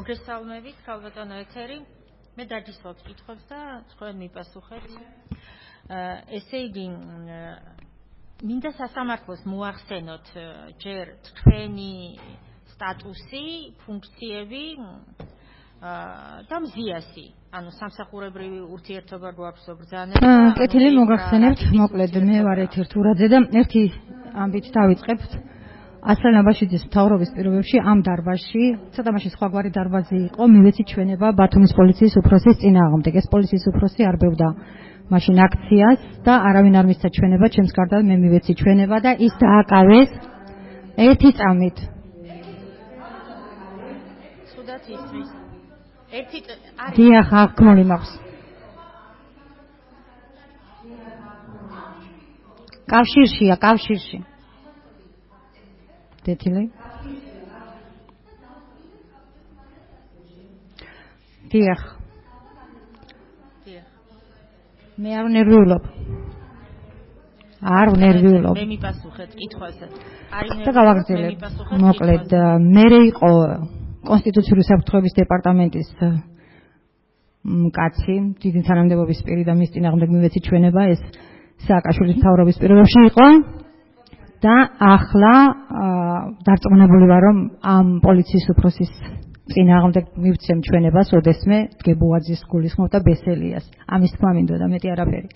მოგესალმებით, ქალბატონო ეთერი. მე დაგისვათ კითხვებს და თქვენ მიპასუხეთ. ესე იგი, მინდა სასამართლოს მოახსენოთ ჯერ თქვენი სტატუსი, ფუნქციები და მზიასი. ანუ სამსახურებრივი ურთიერთობა გვაქვს ბრძანება. კეთილი მოგახსენებთ, მოკლედ მე ვარ ეთერ თურაძე და ერთი ამბით დავიწყებთ. ასლან აბაშიძის მთავრობის პირობებში ამ დარბაზში, ცოტა მაშინ სხვაგვარი დარბაზი იყო, მივეცი ჩვენება ბათუმის პოლიციის უფროსის წინააღმდეგ. ეს პოლიციის უფროსი არბევდა მაშინ აქციას და არავინ არ მისცა ჩვენება, ჩემს გარდა მე მივეცი ჩვენება და ის დააკავეს ერთი წამით. სუდაც ისმის. ერთი არის. დიახ, აღქმული მაქვს. კავშირშია, კავშირში. დეთილი. დიახ. მე არ ნერვიულობ. არ ნერვიულობ. მე მიპასუხეთ კითხვაზე. არის ნერვიულობ. მოკლედ, მე იყო კონსტიტუციური საფრთხეების დეპარტამენტის კაცი, დიდი თანამდებობის პირი და მის წინააღმდეგ მივეცი ჩვენება, ეს სააკაშვილის მთავრობის პირობებში იყო. და ახლა დარწმუნებული ვარ, რომ ამ პოლიციის უფროსის წინააღმდეგ მივცემ ჩვენებას, ოდესმე დგებუაძის გულისხმობ და ბესელიას. ამის თქმა მინდოდა, მეტი არაფერი.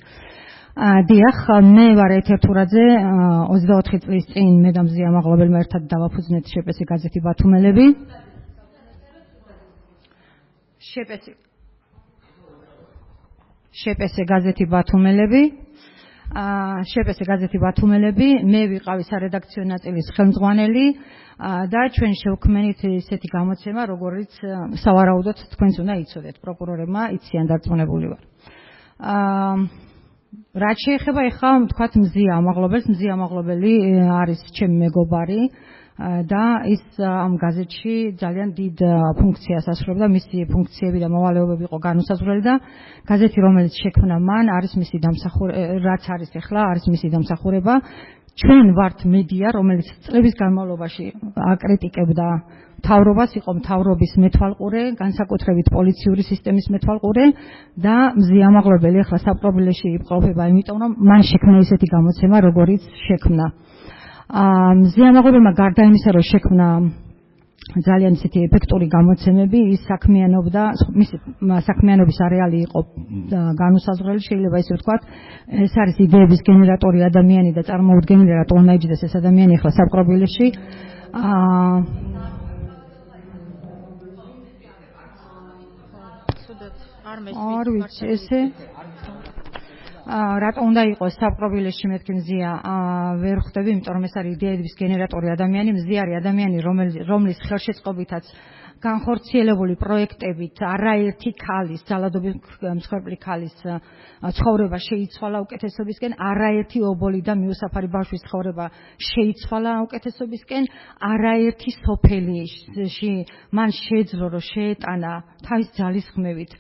დიახ, მე ვარ ეთერ თურაძე, 24 წლის წინ მე და მზია მაღლობელმა ერთად დავაფუძნეთ შეპესი გაზეთი ბათუმელები. შეპესი გაზეთი ბათუმელები. შეპესი გაზეთი ბათუმელები, მე ვიყავი სარედაქციო ნაწილის ხელმძღვანელი და ჩვენ შევქმნით ესეთი გამოცემა, როგორიც სავარაუდოდ თქვენც უნდა იცოდეთ, პროკურორებმა იციან დარწმუნებული ვარ. რაც შეეხება ეხლა თქვათ მზია ამაღლობელს, მზია ამაღლობელი არის ჩემი მეგობარი და ის ამ გაზეთში ძალიან დიდ ფუნქციას ასრულებდა, მისი ფუნქციები და მოვალეობები იყო განუსაზღვრელი და გაზეთი, რომელიც შექმნა მან, არის მისი რაც არის ეხლა, არის მისი დამსახურება. ჩვენ ვართ მედია, რომელიც წლების განმავლობაში აკრიტიკებდა მთავრობას, იყო მთავრობის მეთვალყურე, განსაკუთრებით პოლიციური სისტემის მეთვალყურე და მზია ამაღლობელი ახლა საპრობილეში იმყოფება, იმიტომ რომ მან შექმნა ესეთი გამოცემა, როგორიც შექმნა. მზია ამაღლებელმა გარდა იმისა, რომ შექმნა ძალიან ისეთი ეფექტური გამოცემები, ის საქმიანობდა, მისი საქმიანობის არეალი იყო განუსაზღვრელი, შეიძლება ისე ვთქვათ, ეს არის იდეების გენერატორი ადამიანი და წარმოუდგენელი რატომ უნდა იჯდეს ეს ადამიანი ახლა საპრობილეში. არ ვიცი ესე რატომ უნდა იყოს საპრობილეში მეთქი მზია ვერ ხვდები, იმიტომ რომ ეს არის იდეების გენერატორი ადამიანი, მზია არის ადამიანი, რომლის ხელშეწყობითაც განხორციელებული პროექტებით არაერთი ქალის, ძალადობის მსხვერპლი ქალის ცხოვრება შეიცვალა უკეთესობისკენ, არაერთი ობოლი და მიუსაფარი ბავშვის ცხოვრება შეიცვალა უკეთესობისკენ, არაერთი სოფელში მან შეეძლო, რომ შეეტანა თავის ძალის ხმებით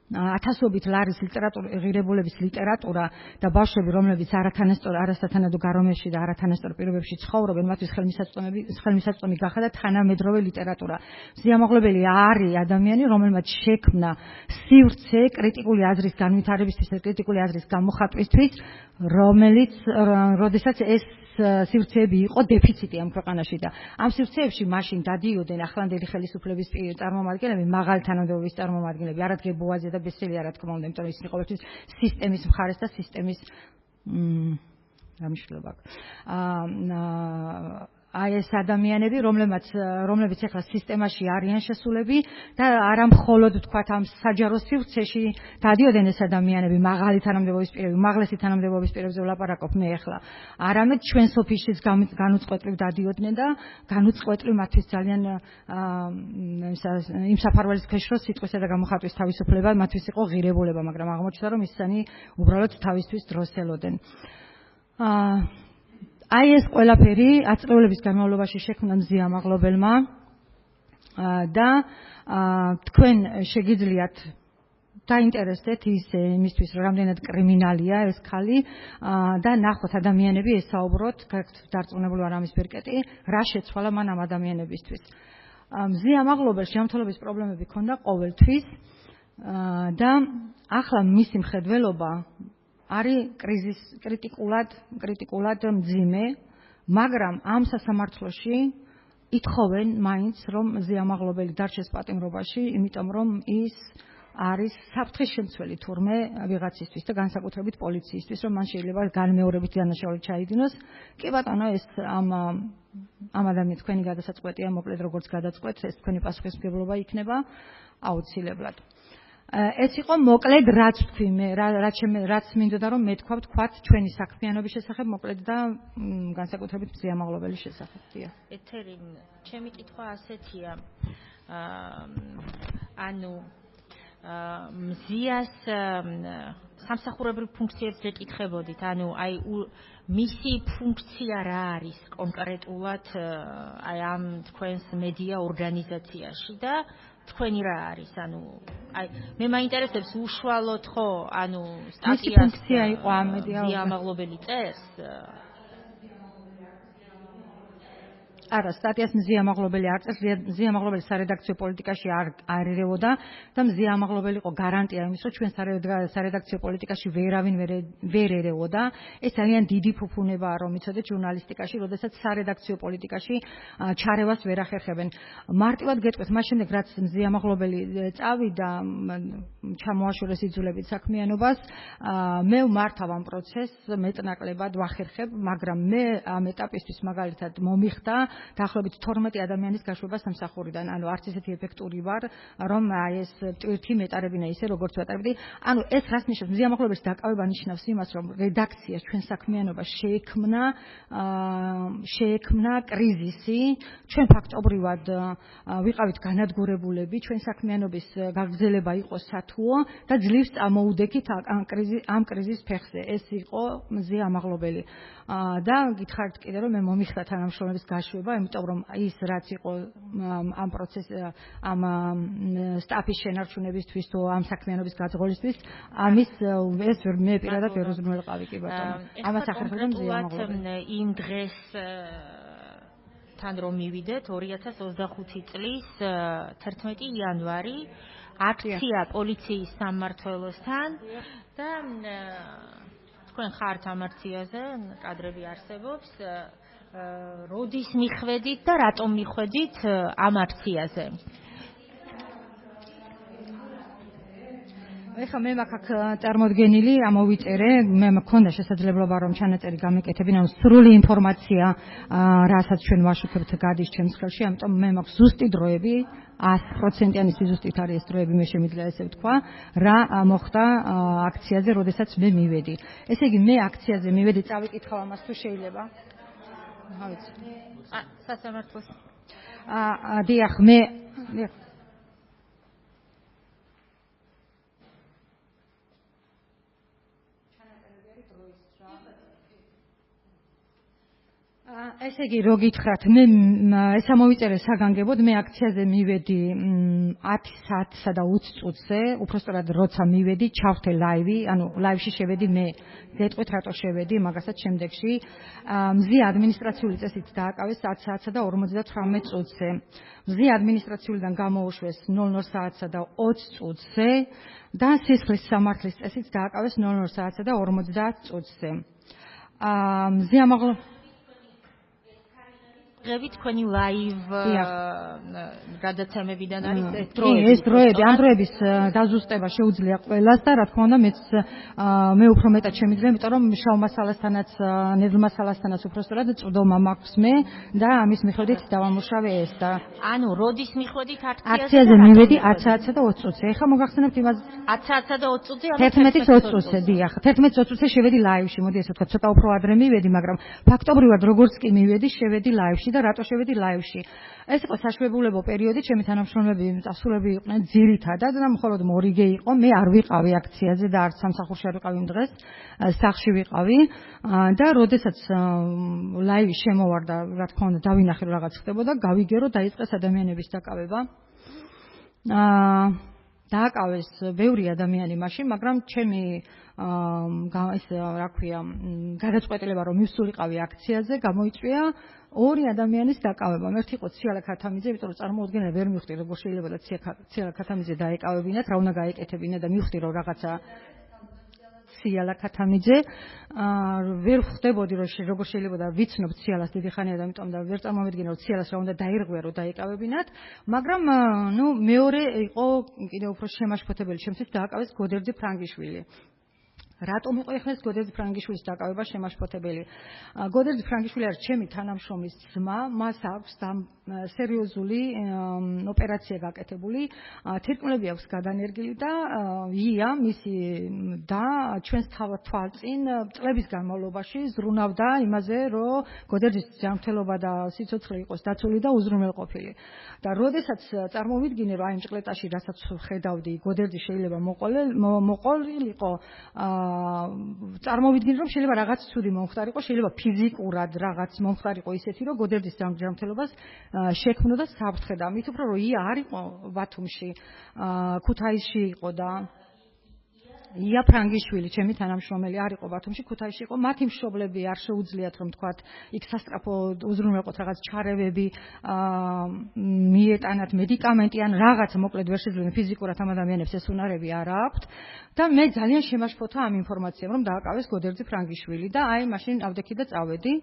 ათასობით ლარის ღირებულების ლიტერატურა და ბავშვები, რომლებიც არასათანადო გარემოში და არათანასწორ პირობებში ცხოვრობენ, მათთვის ხელმისაწვდომი გახადა თანამედროვე ლიტერატურა. მზია ამაღლებელი არის ადამიანი, რომელმაც შექმნა სივრცე კრიტიკული აზრის განვითარებისთვის და კრიტიკული აზრის გამოხატვისთვის, როდესაც ეს სივრცეები იყო დეფიციტი ამ ქვეყანაში და ამ სივრცეებში მაშინ დადიოდნენ ახლანდელი ხელისუფლების წარმომადგენლები, მაღალი თანამდებობის წარმომადგენლები, არა დგებუაძე და ბესელია, რა თქმა უნდა, იმიტომ რომ ისინი ყოველთვის სისტემის მხარეს და სისტემის გამიშვილება აი ეს ადამიანები, რომლებიც ახლა სისტემაში არიან შესულები და არა მხოლოდ თქვათ ამ საჯარო სივრცეში დადიოდნენ ეს ადამიანები, მაღალი თანამდებობის პირები, უმაღლესი თანამდებობის პირებზე ვლაპარაკობ მე ახლა, არამედ ჩვენ სოფიშის განუწყვეტლივ დადიოდნენ და განუწყვეტლივ მათთვის ძალიან იმ საფარველის ქვეშ სიტყვისა და გამოხატვის თავისუფლება მათთვის იყო ღირებულება, მაგრამ აღმოჩნდა რომ ისინი უბრალოდ თავისთვის დროს ელოდნენ. აი ეს ყველაფერი აწლევლების განმავლობაში შექმნა მზია მაღლობელმა და თქვენ შეგიძლიათ დაინტერესდეთ იმისთვის რამდენად კრიმინალია ეს ქალი და ნახოთ ადამიანები ესაუბროთ დარწმუნებული ვარ ამის ბერკეტი რა შეცვალა მან ამ ადამიანებისთვის მზია მაღლობელს ჯანმრთელობის პრობლემები ჰქონდა ყოველთვის და ახლა მისი მხედველობა არის კრიტიკულად მძიმე მაგრამ ამ სასამართლოში ითხოვენ მაინც რომ მზია მაღლობელი დარჩეს პატიმრობაში იმიტომ რომ ის არის საფრთხის შემცველი თურმე ვიღაცისთვის და განსაკუთრებით პოლიციისთვის რომ მან შეიძლება განმეორებით დანაშაული ჩაიდინოს კი ბატონო ეს ამ ადამიანს თქვენი გადასაწყვეტია მოკლედ როგორც გადაწყვეტს ეს თქვენი პასუხისმგებლობა იქნება აუცილებლად ეს იყო მოკლედ რაც თქვი მე რაც მინდოდა რომ მე თქვათ ჩვენი საქმიანობის შესახებ მოკლედ და განსაკუთრებით მზია მაღლობელის შესახებ დიახ ეთერი ჩემი კითხვა ასეთია ანუ მზიას სამსახურებრივ ფუნქციებს ეკითხებოდით, ანუ აი მისი ფუნქცია რა არის კონკრეტულად აი ამ თქვენს მედია ორგანიზაციაში და თქვენი რა არის, ანუ აი მე მაინტერესებს უშუალოდ ხო, ანუ სტატიას ფუნქცია იყო ამ მედია მზია მაღლობელი წერს არა, სტატიას მზია მაღლობელი არ წერს, მზია მაღლობელი სარედაქციო პოლიტიკაში არ ერეოდა და მზია მაღლობელი იყო გარანტია იმის, რომ ჩვენ სარედაქციო პოლიტიკაში ვერავინ ვერ ერეოდა. ეს ძალიან დიდი ფუფუნებაა, რომ იცოდეთ ჟურნალისტიკაში, როდესაც სარედაქციო პოლიტიკაში ჩარევას ვერ ახერხებენ. მარტივად გეტყვით, მას შემდეგ რაც მზია მაღლობელი წავიდა ჩამოაშორეს იძულებით საქმიანობას, მე ვმართავ ამ პროცესს მეტნაკლებად ვახერხებ, მაგრამ მე ამ ეტაპისთვის მაგალითად მომიხდა დაახლოებით 12 ადამიანის გაშვება სამსახურიდან. ანუ არც ისეთი ეფექტური ვარ, რომ აი ეს ტვირთი მეტარებინა ისე როგორც ვატარებდი. ანუ ეს რას ნიშნავს? მზია მაღლობელის დაკავება ნიშნავს იმას, რომ რედაქცია ჩვენ საქმიანობას შეექმნა კრიზისი. ჩვენ ფაქტობრივად ვიყავით განადგურებულები, ჩვენ საქმიანობის გაგრძელება იყო სათუო და ძლივს წამოუდექით ამ კრიზისის ფეხზე. ეს იყო მზია მაღლობელი. და გითხარით კიდე რომ მე მომიხდა თანამშრომლების გაშვება, იმიტომ რომ ის რაც იყო ამ ამ სტაფის შენარჩუნებისთვის თუ ამ საქმიანობის გაძღოლისთვის, ამის ეს მე პირადად ვერ უზრუნველყავი კი ბატონო. ამას ახერხებდა მზია მაღლობელი. იმ დღეს თან რომ მივიდეთ 2025 წლის 11 იანვარი აქცია პოლიციის სამმართველოსთან და თქვენ ხართ ამ აქციაზე, კადრები არსებობს. როდის მიხვედით და რატომ მიხვედით ამ აქციაზე? ეხლა მე მაქვს აქ წარმოდგენილი, ამოვიწერე, მე მქონდა შესაძლებლობა რომ ჩანაწერი გამეკეთებინა, ანუ სრული ინფორმაცია, რასაც ჩვენ ვაშუქებთ გადის ჩემს ხელში, ამიტომ მე მაქვს ზუსტი დროები, 100%-იანი სიზუსტით არის ეს დროები, მე შემიძლია ესე ვთქვა, რა მოხდა აქციაზე, როდესაც მე მივედი. ესე იგი, მე აქციაზე მივედი, წავიკითხავ ამას თუ შეიძლება. ავიცი. სასამართლოს. დიახ, მე ესე იგი, რო გითხრათ, მე ეს ამოვიწერე საგანგებოდ, მე აქციაზე მივედი 10 საათსა და 20 წუთზე, უბრალოდ როცა მივედი, ჩავხდე ლაივი, ანუ ლაივში შევედი მე. გეტყვით რატო შევედი, მაგასაც შემდეგში მზია ადმინისტრაციული წესით დააკავეს 10 საათსა და 59 წუთზე. მზია ადმინისტრაციულიდან გამოუშვეს 00 საათსა და 20 წუთზე და სისხლის სამართლის წესით დააკავეს 00 საათსა და 50 წუთზე. მზია ღებით თქვენი ლაივ გადაცემებიდან არის ეს დროები. ეს დროები, ამ დროების დაზუსტება შეუძლია ყველას და რა თქმა უნდა მე უფრო მეტად შემიძლია, იმიტომ რომ შავ მასალასთანაც, ნედლ მასალასთანაც უფრო სწორად წვდომა მაქვს მე და ამის მიხედვით დავამუშავე ეს და ანუ როდის მიხვედით აქციაზე მივედი 10 საათსა და 20 წუთზე. ეხლა მოგახსენებთ იმას 10 საათსა და 20 წუთზე, 11-ის 20 წუთზე, დიახ. 11-ის 20 წუთზე შევედი ლაივში, მოდი ესე ვთქვა, ცოტა უფრო ადრე მივედი, მაგრამ ფაქტობრივად როგორც კი მივედი, შევედი ლაივში. ლაივში და რატო შევედი ლაივში. ეს იყო საშვებულებო პერიოდი, ჩემი თანამშრომლები წასულები იყვნენ ძირითადად და მხოლოდ მორიგე იყო, მე არ ვიყავი აქციაზე და არც სამსახურში არ ვიყავი იმ დღეს, სახლში ვიყავი და როდესაც ლაივი შემოვარდა, რა თქმა უნდა, დავინახე რომ რაღაც ხდებოდა, გავიგე რომ დაიწყეს ადამიანების დაკავება. დააკავეს ბევრი ადამიანი მაშინ, მაგრამ ჩემი გადაწყვეტილება რომ მივსულიყავი აქციაზე, გამოიწვია ორი ადამიანის დაკავება. ერთი იყო ციალა ქათამიძე, იმიტომ რომ წარმოუდგენელი ვერ მივხვდი როგორ შეიძლება და ციალა ქათამიძე დაეკავებინათ, რა უნდა გაეკეთებინა და მივხვდი რომ რაღაცა ციალა ქათამიძე ვერ ხვდებოდი რომ როგორ შეიძლება და ვიცნობ ციალას დიდი ხანია და ამიტომ და ვერ წარმოვიდგინე რომ ციალას რა უნდა დაირღვია რომ დაეკავებინათ, მაგრამ მეორე იყო კიდევ უფრო შემაშფოთებელი ჩემთვის დააკავეს გოდერძი ფრანგიშვილი. რატომ იყო ეხლა ეს გოდერძი ფრანგიშვილის დაკავება შემაშფოთებელი? გოდერძი ფრანგიშვილი არის ჩემი თანამშრომლის ძმა, მას აქვს სერიოზული ოპერაცია გაკეთებული, თირკმლები აქვს გადანერგილი და ია მისი და ჩვენს თვალწინ წლების განმავლობაში ზრუნავდა იმაზე, რომ გოდერძის ჯანმრთელობა და სიცოცხლე იყოს დაცული და უზრუნველყოფილი. და როდესაც წარმოვიდგინე, რომ აი იმ ჭყლეტაში, რასაც ხედავდი, გოდერძი შეიძლება მოყოლილიყო, წარმოვიდგინე, რომ შეიძლება რაღაც ცუდი მომხდარიყო, შეიძლება ფიზიკურად რაღაც მომხდარიყო ისეთი, რომ გოდერძის ჯანმრთელობას შექმნო და საფრთხე და მით უფრო რომ ია არ იყო ბათუმში, ქუთაისში იყო და ია ფრანგიშვილი, ჩემი თანამშრომელი არ იყო ბათუმში, ქუთაისში იყო, მათი მშობლები არ შეუძლიათ რომ თქვათ, იქ სასწრაფო უზრუნველყოთ რაღაც ჩარევები, მიეტანათ მედიკამენტი ან რაღაც მოკლედ ვერ შეძლებენ ფიზიკურად ამ ადამიანებს ეს უნარები არ აქვთ და მე ძალიან შემაშფოთა ამ ინფორმაციამ რომ დააკავეს გოდერძი ფრანგიშვილი და აი მაშინ ავდექი და წავედი.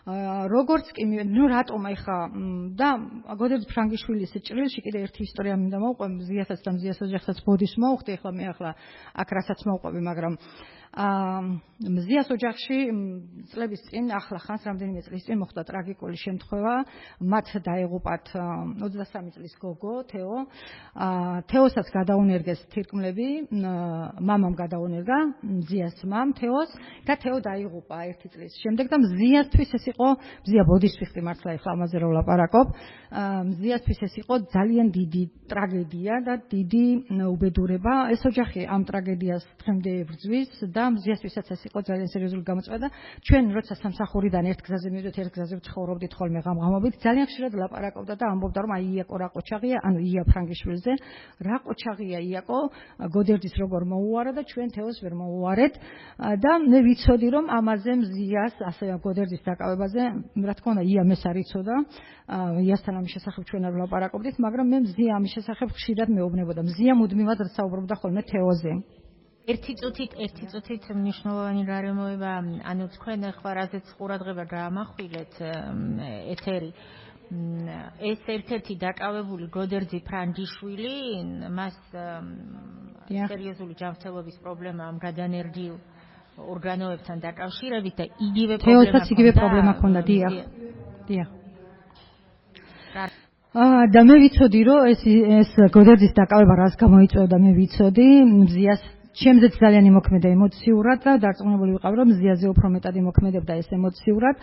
როგორც კი რატომ ახლა და გოდერძი ფრანგიშვილის ჭრილში კიდე ერთი ისტორია მინდა მოვყვე, მზიასაც და მზიას ოჯახსაც ბოდის მოვხდი, ახლა მე ახლა აქ რასაც მოვყვები, მაგრამ მზიას ოჯახში წლების წინ, ახლა ხანს რამდენიმე წლის წინ მოხდა ტრაგიკული შემთხვევა, მათ დაეღუპათ 23 წლის გოგო, თეო. თეოსაც გადაუნერგეს თირკმლები, მამამ გადაუნერგა, მზიას ძმამ თეოს და თეო დაიღუპა 1 წლის შემდეგ და მზიასთვის ეს იყო, მზია ბოდის ვიხდი მართლა ახლა ამაზე რომ ვლაპარაკობ, მზიასთვის ეს იყო ძალიან დიდი ტრაგედია და დიდი უბედურება. ეს ოჯახი ამ ტრაგედიას დღემდე ებრძვის და მზიასთვისაც ეს იყო ძალიან სერიოზული გამოწვევა. ჩვენ როცა სამსახურიდან ერთ გზაზე მივიდეთ, ერთ გზაზე ვცხოვრობდით ხოლმე ღამღამობით, ძალიან ხშირად ლაპარაკობდა და ამბობდა რომ აი იაკო რა ყოჩაღია, ანუ ია ფრანგიშვილზე, რა ყოჩაღია იაკო, გოდერძის როგორ მოუარა და ჩვენ თეოს ვერ მოუარეთ და მე ვიცოდი რომ ამაზე მზიას, ასე გოდერძის დაკავებაზე, რა თქმა უნდა, ია მეც არ იცოდა, იასთან ამის შესახებ ჩვენ არ ვლაპარაკობდით, მაგრამ მე მზია ამის შესახებ ხშირად მეუბნებოდა. მზია მუდმივად საუბრობდა ხოლმე თეოზე. ერთი წუთით მნიშვნელოვანი გარემოება, ანუ თქვენ ახლა რაზეც ყურადღება გაამახვილეთ ეთერი. ეს ერთ-ერთი დაკავებული გოდერძი ფრანგიშვილი, მას სერიოზული ჯანმრთელობის პრობლემა ამ გადანერგილ ორგანოებთან დაკავშირებით და იგივე პრობლემა ჰქონდა, დიახ. და მე ვიცოდი რომ ეს გოდერძის დაკავება რას გამოიწვევდა, მე ვიცოდი, მზიას ჩემზეც ძალიან იმოქმედა ემოციურად და დარწმუნებული ვიყავი რომ მზიაზე უფრო მეტად იმოქმედებდა ეს ემოციურად.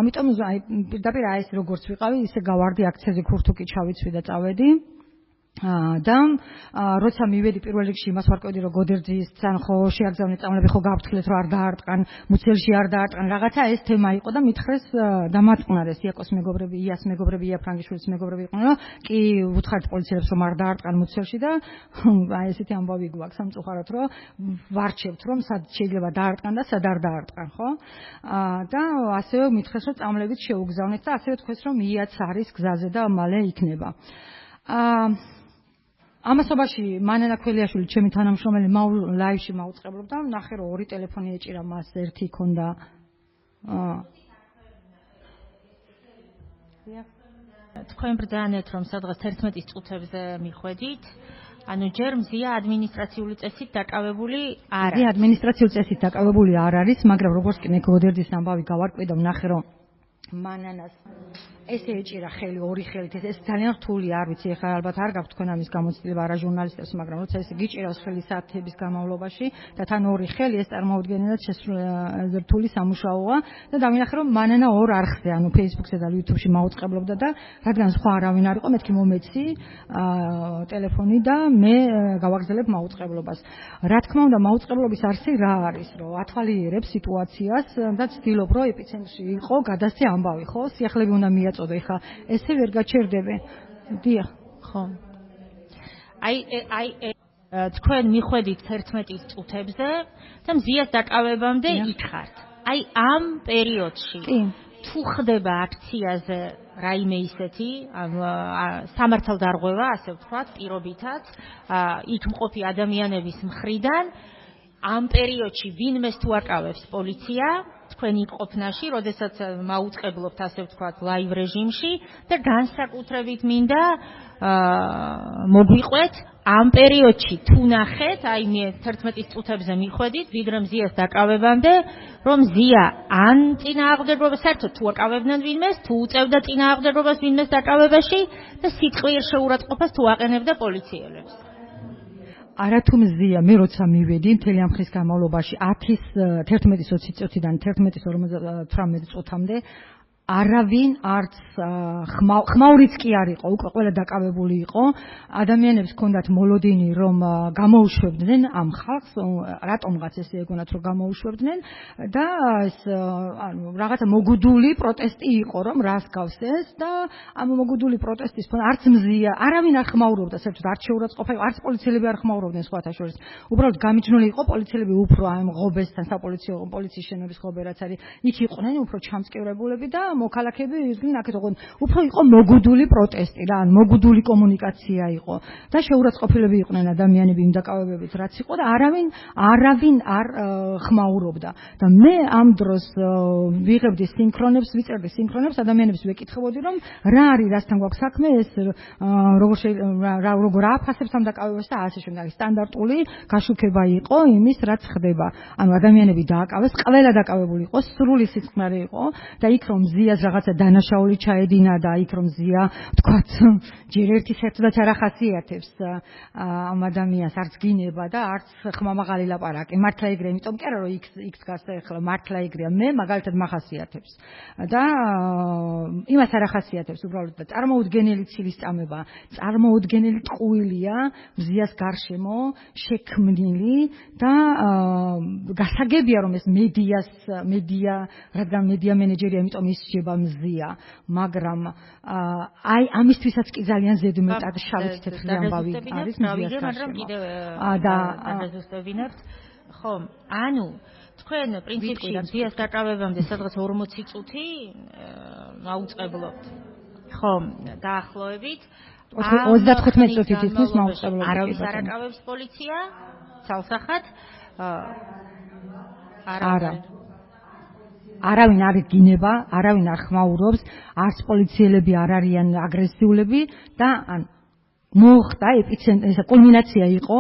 ამიტომ აი პირდაპირ აი ეს როგორც ვიყავი, ისე გავარდი აქციაზე ქურთუკი ჩავიცვი და წავედი. და როცა მივედი პირველ რიგში იმას ვარკვევდი რომ გოდერძისთან ხო შეაგზავნე წამლები ხო გავფრთხილეთ რომ არ დაარტყან, მუცელში არ დაარტყან, რაღაცა ეს თემა იყო და მითხრეს დამატყნარეს იაკოს მეგობრები, იას მეგობრები, ია ფრანგიშვილის მეგობრები იყვნენ, რომ კი უთხარით პოლიციელებს რომ არ დაარტყან მუცელში და აი ესეთი ამბავი გვაქვს სამწუხაროდ რომ ვარჩევთ რომ სად შეიძლება დაარტყან და სად არ დაარტყან, ხო? და ასევე მითხრეს რომ წამლებით შეუგზავნეთ და ასევე თქვეს რომ იაც არის გზაზე და მალე იქნება. ამასობაში მანანა ქველიაშვილი ჩემი თანამშრომელი ლაივში მაუწყებლობდა, ნახე რომ 2 ტელეფონი ეჭირა მას, ერთი ჰქონდა თქვენ ბრძანეთ რომ სადღაც 11 წუთებზე მიხვედით, ანუ ჯერ მზია ადმინისტრაციული წესით დაკავებული არ არის. ადმინისტრაციული წესით დაკავებული არ არის, მაგრამ როგორც კი მე გოდერძის ამბავი გავარკვევდა, ვნახე რომ მანანას ესე ეჭირა ხელი ორი ხელით ეს ძალიან რთული არ ვიცი ეხლა ალბათ არ გაქვთ თქვენ ამის გამოცდილება არა ჟურნალისტებს მაგრამ როცა ესე გიჭირავს ხელი საათების განმავლობაში და თან ორი ხელი ეს წარმოუდგენელად რთული სამუშაოა და დავინახე რომ მანანა ორ არხზე ანუ Facebook-ზე და YouTube-ში მაუწყებლობდა და რადგან სხვა არავინ არ იყო მეთქი მომეცი ტელეფონი და მე გავაგზავნებ მაუწყებლობას რა თქმა უნდა მაუწყებლობის არსი რა არის რომ ათვალიერებს სიტუაციას და ცდილობ რომ ეპიცენტრში იყო გადასცე ამბავი ხო სიახლეები უნდა მიაწოდო ეხლა ესე ვერ გაჩერდები დიახ ხო აი თქვენ მიხვედით 11 წუთებზე და მზიას დაკავებამდე იქხართ აი ამ პერიოდში თუ ხდება აქციაზე რაიმე ისეთი სამართალდარღვევა ასე ვთქვათ პირობითაც იქ მყოფი ადამიანების მხრიდან ამ პერიოდში ვინმეს თუ აკავებს პოლიცია თქვენი ყოფნაში, როდესაც მაუწყებლობთ ასე ვთქვათ ლაივ რეჟიმში და განსაკუთრებით მინდა მოგვიყვეთ ამ პერიოდში თუ ნახეთ, აი მე 11 წუთებზე მიხვედით, ვიდრე მზიას დაკავებამდე, რომ მზია ან წინააღმდეგობას საერთოდ თუ აკავებდნენ ვინმეს, თუ უწევდა წინააღმდეგობას ვინმეს დაკავებაში და სიტყვიერ შეურაცხყოფას თუ აყენებდა პოლიციელებს. არათუ მზია მე როცა მივედი მთელი ამ ხნის განმავლობაში 11:20 წუთიდან 11:58 წუთამდე არავინ არც ხმაურიც კი არ იყო, უკვე ყველა დაკავებული იყო. ადამიანებს ჰქონდათ მოლოდინი, რომ გამოუშვებდნენ ამ ხალხს, რატომღაც ესე ეგონათ, რომ გამოუშვებდნენ და ეს ანუ რაღაცა მოგუდული პროტესტი იყო, რომ რას გავს ეს და ამ მოგუდული პროტესტის ფონზე არც მზია, არავინ არ ხმაურობდა, საერთოდ არ შეურაცხყოფა, არც პოლიციელები არ ხმაურობდნენ სხვათა შორის. უბრალოდ გამიჯნული იყო პოლიციელები უფრო ამ ღობესთან, საპოლიციო პოლიციის შენობის ღობე რაც არის, იქ იყვნენ უფრო ჩამწკრივებულები და მოქალაქეები ისგენ აქეთ ოღონ უფრო იყო მოგუდული პროტესტი რა ან მოგუდული კომუნიკაცია იყო და შეურაცხყოფილები იყვნენ ადამიანები იმ დაკავებებით რაც იყო და არავინ არ ხმაურობდა და მე ამ დროს ვიღებდი სინქრონებს ვიწერდი სინქრონებს ადამიანებს ვეკითხებოდი რომ რა არის რასთან გვაქვს საქმე ეს როგორ აფასებს ამ დაკავებას და ასე შემდეგ სტანდარტული გაშუქება იყო იმის რაც ხდება ანუ ადამიანები დააკავეს ყველა დაკავებული იყო სრული სიწყნარე იყო და იქ რომ ზიას რაღაცა დანაშაული ჩაედინა და იქ რომ ზია თქვათ ჯერ ერთი საერთოდაც არ ახასიათებს ამ ადამიანს არც გინება და არც ხმამაღალი ლაპარაკი მართლა ეგრე იმიტომ კი არა რომ იქ დგას ახლა მართლა ეგრეა მე მაგალითად მახასიათებს და იმას არ ახასიათებს უბრალოდ და წარმოუდგენელი ცილისწამება წარმოუდგენელი ტყუილია ზიას გარშემო შექმნილი და გასაგებია რომ ეს მედია რადგან მედია მენეჯერია იმიტომ ის შეება მზია მაგრამ აი ამისთვისაც კი ძალიან ზედმეტად შავით თეთრი ამბავი არის მზიას გარშემო და დაზუსტებინებთ ხო ანუ თქვენ პრინციპში მზიას დაკავებამდე სადღაც 40 წუთი მაუწყებლობთ ხო დაახლოებით 35 წუთი თითქმის მაუწყებლობთ არავის არ აკავებს პოლიცია ცალსახად არავინ არ გინება, არავინ არ ხმაურობს, არც პოლიციელები არ არიან აგრესიულები და ან მოხდა ეპიცენტრი, ეს კულმინაცია იყო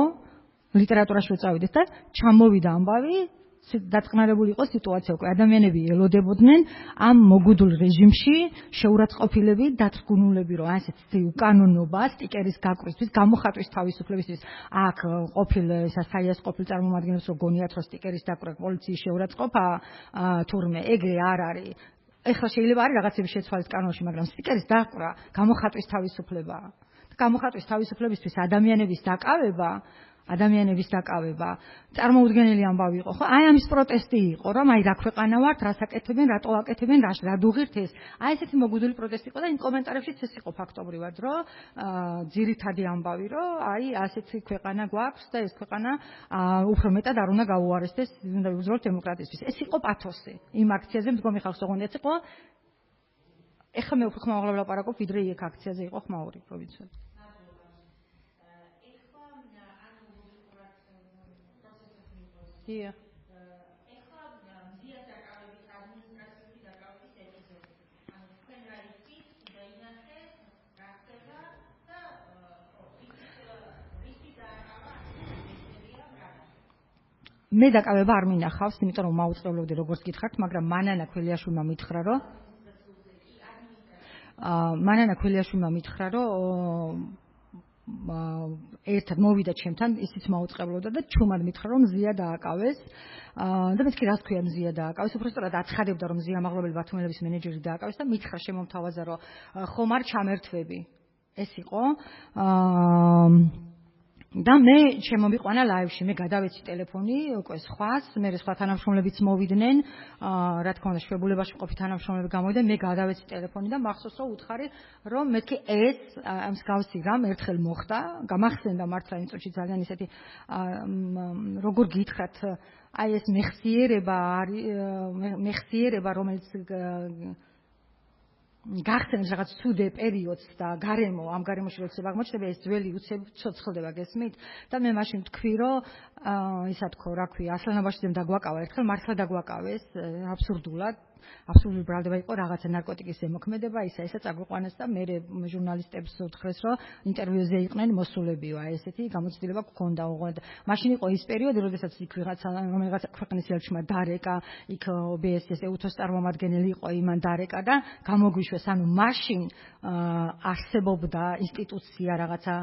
ლიტერატურაში წავიდეთ და ჩამოვიდა ამბავი, დაწყნარებული იყო სიტუაცია უკვე ადამიანები ელოდებოდნენ ამ მოგუდულ რეჟიმში შეურაცხყოფილები დათრგუნულები რომ ასეთი უკანონობა სტიკერის გაკვისთვის გამოხატვის თავისუფლებისთვის აქ ყოფილ საიას ყოფილ წარმომადგენლებს რო გონიათ რომ სტიკერის დაკვირვა პოლიციის შეურაცხყოფა თურმე ეგრე არ არის ეხლა შეიძლება არის რაღაცები შეცვალეს კანონში მაგრამ სტიკერის დაკვირვა გამოხატვის თავისუფლებაა გამოხატვის თავისუფლებისთვის ადამიანების დაკავება წარმოუდგენელი ამბავი იყო ხო აი ამის პროტესტი იყო რომ აი რა ქვეყანა ვართ რას აკეთებენ რატო აკეთებენ რა დუღირთ ეს აი ესეთი მოგუდული პროტესტი იყო და იმ კომენტარებშიც ეს იყო ფაქტობრივად რომ ძირითადი ამბავი რომ აი ასეთი ქვეყანა გვაქვს და ეს ქვეყანა უფრო მეტად არ უნდა გაუარესდეს უნდა ვიზროთ დემოკრატიისთვის ეს იყო პათოსი იმ აქციაზე მდგომი ხალხს ოღონდ იყო ეხლა მე უფრო ხმაურობ ლაპარაკობ ვიდრე იქ აქციაზე იყო ხმაური პროვინცია ეხლა მზიას დაკავების ადმინისტრაციული დაკავების ეპიზოდი. ანუ თქვენ რა იცით, დაინახეთ, რა ხდება და ისი დააკავა მე დაკავება არ მინახავს, იმიტომ რომ მაუწყებლობდი როგორც გითხართ, მაგრამ მანანა ქველიაშვილმა მითხრა, რომ მანანა ქველიაშვილმა მითხრა, რომ ერთად მოვიდა ჩემთან, ისიც მაუწყებლობდა და ჩუმად მითხრა, რომ მზია დააკავეს. და მეთქი რა თქვია მზია დააკავეს, უბრალოდ აცხადებდა, რომ მზია მაღლობელი ბათუმელების მენეჯერი დააკავეს და მითხრა შემომთავაზა, რომ ხომ არ ჩამერთვები. ეს იყო და მე შემომიყვანა ლაივში, მე გადავეცი ტელეფონი უკვე სხვას, მე სხვა თანამშრომლებიც მოვიდნენ, რა თქმა უნდა, შეებულებაში მყოფი თანამშრომლები გამოვიდნენ, მე გადავეცი ტელეფონი და მახსოვს, რომ უთხარი, რომ მეთქი ეს მსგავსი რამ ერთხელ მოხდა, გამახსენდა მართლა იმ წუთში ძალიან ისეთი როგორ გითხრათ, აი ეს მეხსიერება, რომელიც გახსენს რაღაც ცუდე პერიოდს და გარემო, ამ გარემოში როცა აღმოჩნდება ეს ძველი უცოცხლდება გესმით და მე მაშინ თქვი, რომ ისა თქო, რა ქვია, ასლანაბაშიძემ დაგვაკავა, ერთხელ მართლა დაგვაკავეს, აბსურდულად ბრალდება იყო რაღაცა ნარკოტიკის ზემოქმედება, ისა წაგვიყვანეს და მე ჟურნალისტებს უთხრეს, რომ ინტერვიუზე იყვნენ მოსულებიო, აი ესეთი გამოცდილება გქონდა უღონდა. მაშინ იყო ის პერიოდი, როდესაც იქ რაღაცა ქვეყნის ელჩმა დარეკა, იქ OBS-ის ეუთოს წარმომადგენელი იყო, იმან დარეკა და გამოგვიშვეს, ანუ მაშინ არსებობდა ინსტიტუცია, რაღაცა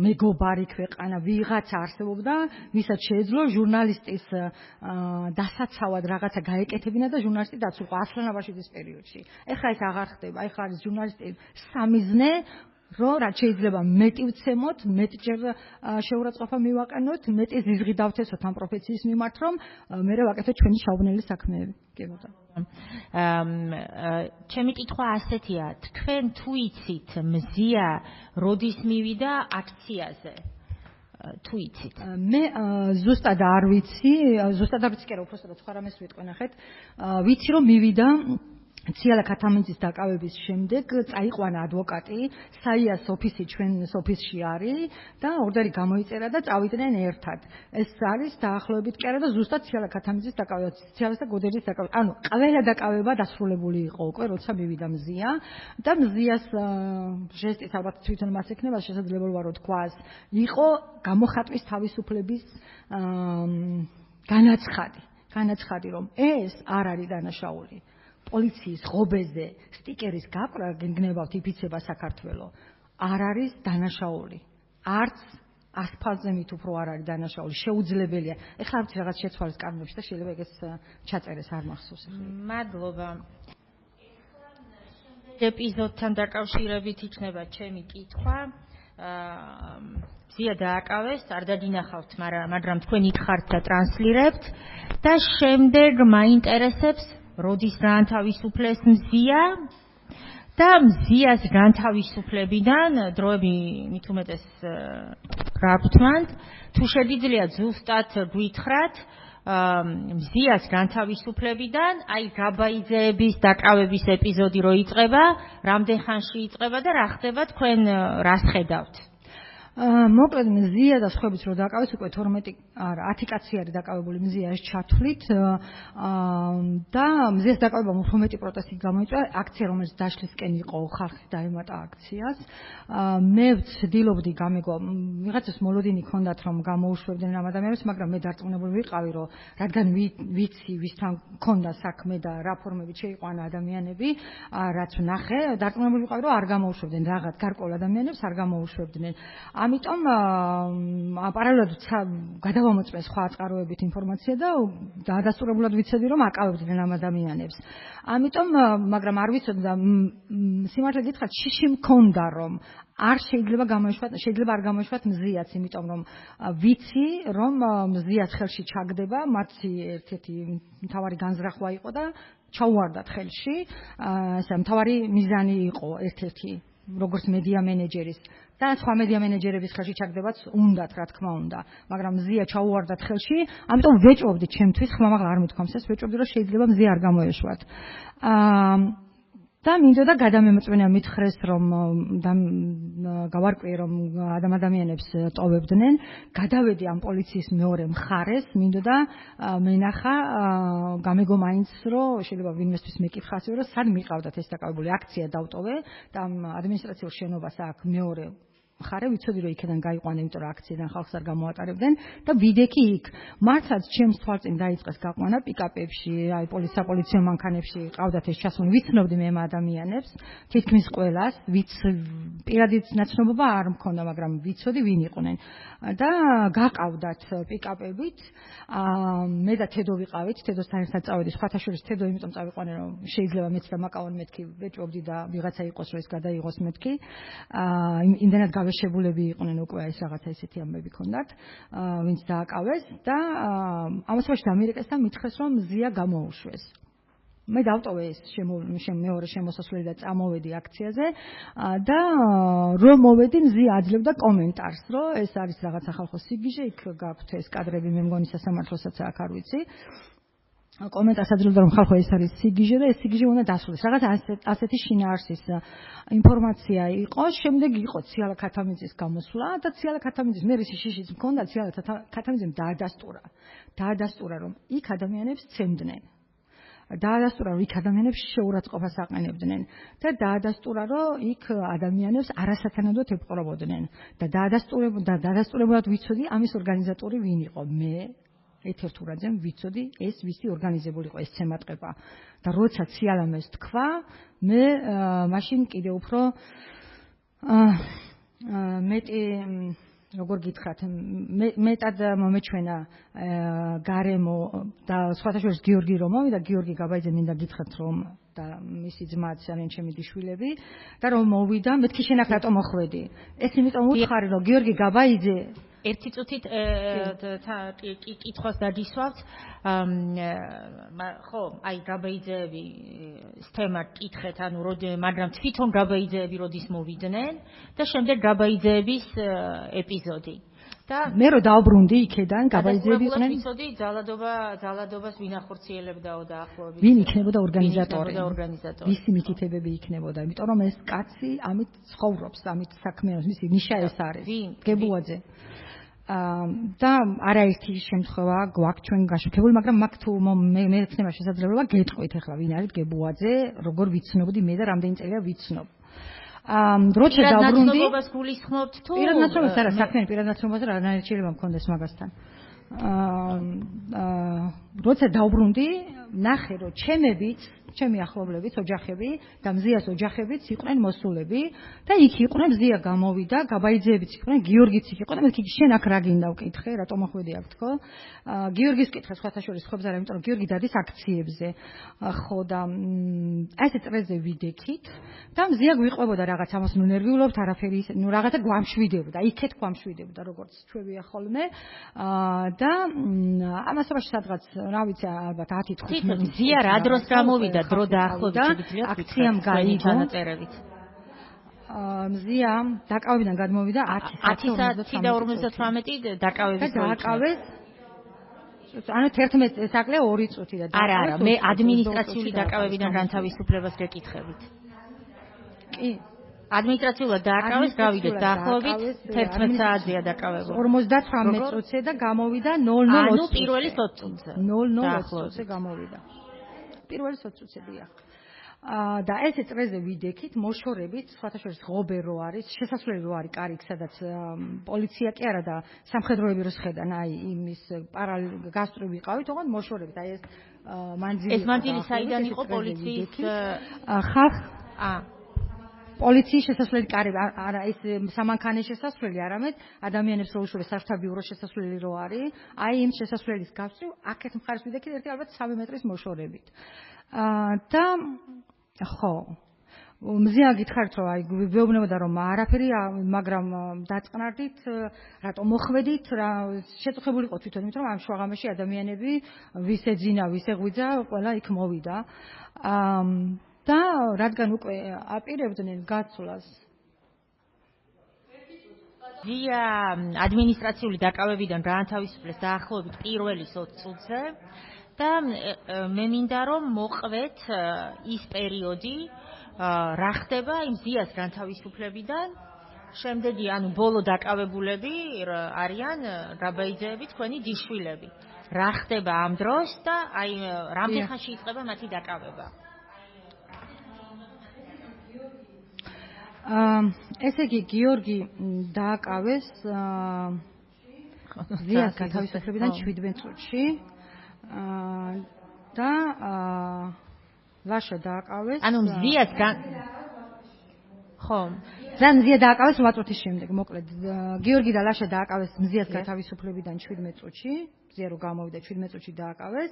მეგობარი ქვეყანა, ვიღაცა არსებობდა, ვისაც შეეძლო ჟურნალისტის დასაცავად რაღაცა გაეკეთებინა და ჟურნალისტი დაცულიყო ასლანაბაშიძის პერიოდში. ეხლა ეს აღარ ხდება, ეხლა არის ჟურნალისტი სამიზნე, რომ რაც შეიძლება მეტი ვცემოთ, მეტჯერ შეურაცხყოფა მივაყენოთ, მეტი ზიზღი დავთესოთ ამ პროფესიის მიმართ, რომ მერე ვაკეთოთ ჩვენი შაუბნელი საქმეები. კი ბატონო. ჩემი კითხვა ასეთია, თქვენ თუ იცით მზია როდის მივიდა აქციაზე? თუ იცით? მე ზუსტად არ ვიცი, კი რა, უბრალოდ სხვა რამეს ვიტყვი ნახეთ. ვიცი რომ მივიდა ციალა ქათამიძის დაკავების შემდეგ წაიყვანა ადვოკატი, საიას ოფისი ჩვენს ოფისში არის და ორდერი გამოიწერა და წავიდნენ ერთად. ეს არის დაახლოებით კი არა და ზუსტად ციალა ქათამიძის დაკავება, ციალას და გოდერის დაკავება. ანუ ყველა დაკავება დასრულებული იყო უკვე, როცა მივიდა მზია და მზიას ჟესტით ალბათ თვითონ მას ექნება შესაძლებლობა რომ თქვას, იყო გამოხატვის თავისუფლების განაცხადი, რომ ეს არ არის დანაშაული. პოლიციის ღობეზე სტიკერის გაკვრა გენგნებავთ იფიცება საქართველოს არ არის დანაშაული. არც ასფალტზე მით უფრო არ არის დანაშაული. შეუძლებელია. ეხლა არც რაღაც შეცვალეს კანონებში და შეიძლება ეგეც ჩაწერეს, არ მახსოვს ახლა. მადლობა. ეპიზოდთან დაკავშირებით იქნება ჩემი კითხვა. მზია დააკავეს, არ დადინახავთ, მაგრამ თქვენ ითხართ და ტრანსლირებთ და შემდეგ მაინტერესებს როდის განთავისუფლეს მზია და მზიას განთავისუფლებიდან დროები მით უმეტეს რა გვთმანთ, თუ შეგიძლია ზუსტად გვითხრათ მზიას განთავისუფლებიდან, აი გაბაიძეების დაკავების ეპიზოდი რო იწყება, რამდენ ხანში იწყება და რა ხდება, თქვენ რას ხედავთ? მოკლედ მზია და სხვაებიც რო დაკავეს უკვე 10 კაცი არის დაკავებული მზიას ჩათვლით და მზიას დაკავებამ უფრო მეტი პროტესტი გამოიწვია, აქცია რომელიც დაშლისკენ იყო, ხალხი დაემატა აქციას. მე ვცდილობდი გამეგო, ვიღაცას მოლოდინი ჰქონდათ რომ გამოუშვებდნენ ამ ადამიანებს, მაგრამ მე დარწმუნებული ვიყავი რომ რადგან ვიცი ვისთან ჰქონდა საქმე და რა ფორმებით შეიყვანა ადამიანები, რაც ვნახე, დარწმუნებული ვიყავი რომ არ გამოუშვებდნენ რაღაც გარკვეულ ადამიანებს, არ გამოუშვებდნენ. ამიტომ პარალელურად გადავამოწმე სხვა წყაროებით ინფორმაცია და დადასტურებულად ვიცოდი რომ აკავებდნენ ამ ადამიანებს. ამიტომ, მაგრამ არ ვიცოდი და სიმართლე გითხრათ, შიში მქონდა რომ არ შეიძლება არ გამოეშვათ მზიაც, იმიტომ რომ ვიცი რომ მზიაც ხელში ჩაგდება, მათი ერთ-ერთი მთავარი განზრახვა იყო და ჩაუვარდათ ხელში. ესე მთავარი მიზანი იყო ერთ-ერთი როგორც მედია მენეჯერის და სხვა მედია მენეჯერების ხელში ჩაგდებაც უნდათ, რა თქმა უნდა, მაგრამ მზია ჩაუვარდათ ხელში, ამიტომ ვეჭვობდი ჩემთვის, ხმამაღლა არ მithქვამს ეს, ვეჭვობდი რომ შეიძლება მზია არ გამოეშვათ. და მინდოდა გადამემოწმენა მითხრეს რომ გავარკვიე რომ ადამიანებს ტოვებდნენ, გადავედი ამ პოლიციის მეორე მხარეს, მინდოდა მენახა გამეგო მაინც რომ შეიძლება ვინმესთვის მეკითხა ასევე რომ სად მიყავდათ ეს დაკავებული აქცია დავტოვე და ადმინისტრაციულ შენობას აქ მეორე მხარე ვიცოდი რომ იქიდან გაიყვანენ, იმიტომ რომ აქციიდან ხალხს არ გამოატარებდნენ და ვიდექი იქ. მართლაც ჩემს თვალწინ დაიწყეს გაყვანა პიკაპებში, აი საპოლიციო მანქანებში ყავდათ ეს ჩასული. ვიცნობდი მე ამ ადამიანებს, თითქმის ყველას, პირადი ნაცნობობა არ მქონდა, მაგრამ ვიცოდი ვინ იყვნენ. და გაყავდათ პიკაპებით. მე და თედო ვიყავით, თედოსთან ერთად წავედი, სხვათა შორის თედო იმიტომ წავიყვანე რომ შეიძლება მეც და მაკავონ მეთქი ვეჭვობდი და ვიღაცა იყოს რომ ეს გადაიღოს მეთქი. იმდენად გავეშებულები იყვნენ უკვე ეს რაღაცა ისეთი ამბები ქონდათ, ვინც დააკავეს და ამასობაში დამირეკეს და მითხრეს რომ მზია გამოუშვეს. მე დავტოვე ეს მეორე შემოსასვლელი და წამოვედი აქციაზე და რომ მოვედი მზია აძლევდა კომენტარს, რომ ეს არის რაღაცა ხალხო სიგიჟე, იქ გაქვთ ეს კადრები, მე მგონი სასამართლოსაც აქ არ ვიცი. კომენტარს აძლევდა რომ ხალხო ეს არის სიგიჟე და ეს სიგიჟე უნდა დასრულდეს. რაღაც ასეთი შინაარსის ინფორმაცია იყო, შემდეგ იყო ციალა ქათამიძის გამოსვლა და ციალა ქათამიძის მე რისი შიშიც მქონდა, ციალა ქათამიძემ დაადასტურა რომ იქ ადამიანებს ცემდნენ. დაადასტურა რომ იქ ადამიანებს შეურაცხყოფას აყენებდნენ და დაადასტურა რომ იქ ადამიანებს არასათანადოდ ებყრობოდნენ და დაადასტურებულად ვიცოდი ამის ორგანიზატორი ვინ იყო. მე ეთერთურაძემ ვიცოდი ეს ვისი ორგანიზებული იყო ეს ცემატყება და როცა ციალამ ეს თქვა მე მაშინ კიდე უფრო მეტი როგორ გითხრათ მეტად მომეჩვენა გარემო და სხვათა შორის გიორგი რომ მოვიდა გიორგი გაბაიძე მინდა გითხრათ რომ და მისი ძმაც არიან ჩემი დიშვილები და რომ მოვიდა მეთქი შენ აქ რატომ მოხვედი ეს იმიტომ უთხარი რომ გიორგი გაბაიძე ერთი წუთით კითხვას დადისვავთ ხო აი გაბაიძეები თემა კითხეთ ანუ მაგრამ თვითონ გაბაიძეები როდის მოვიდნენ და შემდეგ გაბაიძეების ეპიზოდი და მე რო დავბრუნდი იქედან გაბაიძეები იყვნენ ვიცოდი ძალადობას ვინ ახორციელებდაო დაახლოებით ვინ იქნებოდა ორგანიზატორი ვისი მითითებები იქნებოდა იმიტომ რომ ეს კაცი ამით ცხოვრობს ამით საქმეობს მისი ნიშა ეს არის გებუაძე და არაერთი შემთხვევა გვაქვს ჩვენ გაშუქებული, მაგრამ მაგ თუ მე ექნება შესაძლებლობა გეტყვით ახლა ვინ არის გებუაძე, როგორ ვიცნობდი მე და რამდენი წელია ვიცნობ. როცა დავბრუნდი, პირადნაცნობობას გულისხმობთ თუ? პირადნაცნობას არა, საქმიანი პირადნაცნობაზე რანაირ შეიძლება მქონდეს მაგასთან. როცა დავბრუნდი, ნახე რომ ჩემი ახლობლებიც ოჯახები და მზიას ოჯახებიც იყვნენ მოსულები და იქ იყვნენ მზია გამოვიდა, გაბაიძეებიც იყვნენ, გიორგიც იქ იყო და მეთქი შენ აქ რა გინდა ვკითხე, რატომ მოხვედი აქ თქო? გიორგის კითხე სხვათა შორის ხვებს არა, იმიტომ რომ გიორგი დადის აქციებზე. ხო და ასე წრეზე ვიდექით და მზია გვიყვებოდა რაღაც ამას ნუ ნერვიულობთ, არაფერი ისე, ნუ რაღაცა გვამშვიდებდა, იქეთ გვამშვიდებდა, როგორც ჩვევია ხოლმე. და ამასობაში სადღაც რა ვიცი ალბათ 10-15 მზია რა დროს გამოვიდა დრო დაახლოებით შეგიძლიათ აქციამ გაიგო მზია დაკავებიდან გადმოვიდა 10 საათი და 58 დაკავების დააკავეს ანუ 11 საკლე 2 წუთი და არა მე ადმინისტრაციული დაკავებიდან განთავისუფლებას გეკითხებით კი ადმინისტრაციულად დააკავეს გავიდეთ დაახლოებით 11 საათია დაკავება 58 წუთზე და გამოვიდა 00 ანუ პირველი 20 წუთზე 00 წუთზე გამოვიდა პირველი 20 წუთებია. და ესე წრეზე ვიდექით, მოშორებით, სხვათა შორის ღობერო არის, შესასვლელი რო არის კარიქ, სადაც პოლიცია კი არა და სამხედროები რო შეხედან, აი იმის პარალელ გასწრი ვიყავით, ოღონდ მოშორებით, აი ეს მანძილი. ეს მანძილი საიდან იყო პოლიციის ხალხ პოლიციის შესასვლელი კარები, არა ეს სამანქანე შესასვლელი, არამედ ადამიანებს რო უშურეს საშტაბიურო შესასვლელი რო არის, აი იმ შესასვლელის გასწრივ, აქეთ მხარეს ვიდექით ერთი ალბათ 3 მეტრის მოშორებით. და ხო მზია გითხარით რომ აი ვეუბნებოდა რომ არაფერი მაგრამ დაწყნარდით რატომ მოხვედით რა შეწუხებული იყო თვითონ იმიტომ რომ ამ შუაღამეში ადამიანები ვის ეძინა ვის ეღვიძა ყველა იქ მოვიდა და რადგან უკვე აპირებდნენ გაცვლას ზია ადმინისტრაციული დაკავებიდან გაანთავისუფლეს დაახლოებით პირველი 20 წუთზე და მე მინდა რომ მოყვეთ ის პერიოდი რა ხდება იმ ზიას განთავისუფლებიდან შემდეგი ანუ ბოლო დაკავებულები არიან გაბაიძეები თქვენი დიშვილები რა ხდება ამ დროს და აი რამდენ ხანში იწყება მათი დაკავება ესე იგი გიორგი დააკავეს ზიას გათავისუფლებიდან 17 წუთში და ლაშა დააკავეს ანუ ზიას ხო ზან ზია დააკავეს 8 წუთის შემდეგ მოკლედ გიორგი და ლაშა დააკავეს მზიას გათავისუფლებიდან 17 წუთში მზია რო გამოვიდა 17 წუთში დააკავეს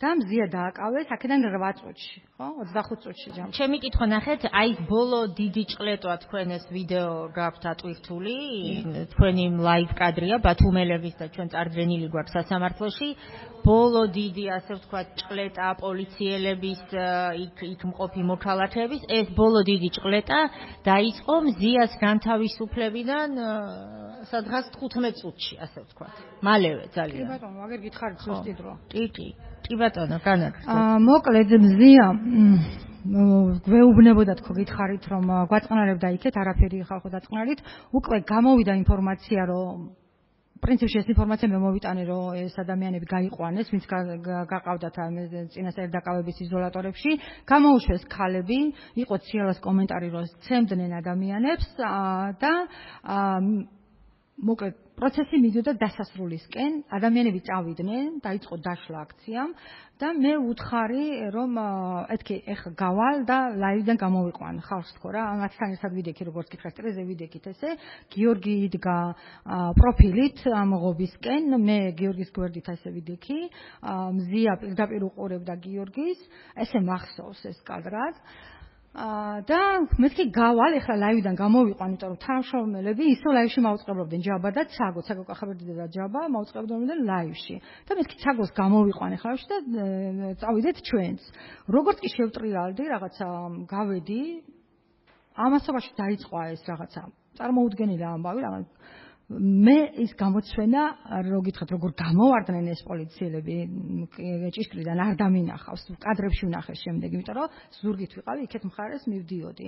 და მზია დააკავეს აქედან 8 წუთში ხო 25 წუთში ჯამში ჩემი კითხვა ნახეთ აი ბოლო დიდი ჭყლეტვა თქვენ ეს ვიდეო გაქვთ ატვირთული თქვენი ლაივ კადრია ბათუმელების და ჩვენ წარდგენილი გვაქვს სასამართლოში ბოლო დიდი ასე ვთქვათ ჭყლეტა პოლიციელების იქ მყოფი მოქალაქეების ეს ბოლო დიდი ჭყლეტა დაიწყო მზიას განთავისუფლებიდან სადღაც 15 წუთში ასე ვთქვათ მალევე ძალიან კი ბატონო აგერ გითხარით ზუსტი დრო კი ბატონო განაგრძო მოკლედ მზია გვეუბნებოდა თქო გითხარით რომ გვაწყნარებდა იქეთ არაფერი ხალხო დაწყნარით უკვე გამოვიდა ინფორმაცია რომ პრინციპში ეს ინფორმაცია მე მოვიტანე რომ ეს ადამიანები გაიყვანეს ვინც გაყავდათ ამ წინასწარ დაკავების იზოლატორებში გამოუშვეს ქალები იყო ციალას კომენტარი რომ ცემდნენ ადამიანებს და მოკლედ პროცესი მიდიოდა დასასრულისკენ ადამიანები წავიდნენ დაიწყო დაშლა აქციამ და მე უთხარი რომ ეთქი ეხა გავალ და ლაივიდან გამოვიყვან ხალხს თქო რა ამათთან ერთად ვიდექი როგორც გითხრათ ტრეზე ვიდექით ესე გიორგი იდგა პროფილით ამ ღობისკენ მე გიორგის გვერდით ესე ვიდექი მზია პირდაპირ უყურებდა გიორგის ესე მახსოვს ეს კადრად და მეთქი გავალ ეხლა ლაივიდან გამოვიყვან იმიტომ რომ თანამშრომლები ისო ლაივში მაუწყებლობდნენ ჯაბა და ცაგო კახაბერდიდა და ჯაბა მაუწყებლობდნენ ლაივში და მეთქი ცაგოს გამოვიყვან ეხლა ლაივში და წავიდეთ ჩვენც როგორც კი შევტრიალდი რაღაცა გავედი ამასობაში დაიწყო ეს რაღაცა წარმოუდგენელი ამბავი რაღაც მე ის გამოცვენა რო გითხრათ როგორ გამოვარდნენ ეს პოლიციელები ჭიშკრიდან არ დამინახავს კადრებში ვნახეს შემდეგ იმიტომ რომ ზურგით ვიყავი იქეთ მხარეს მივდიოდი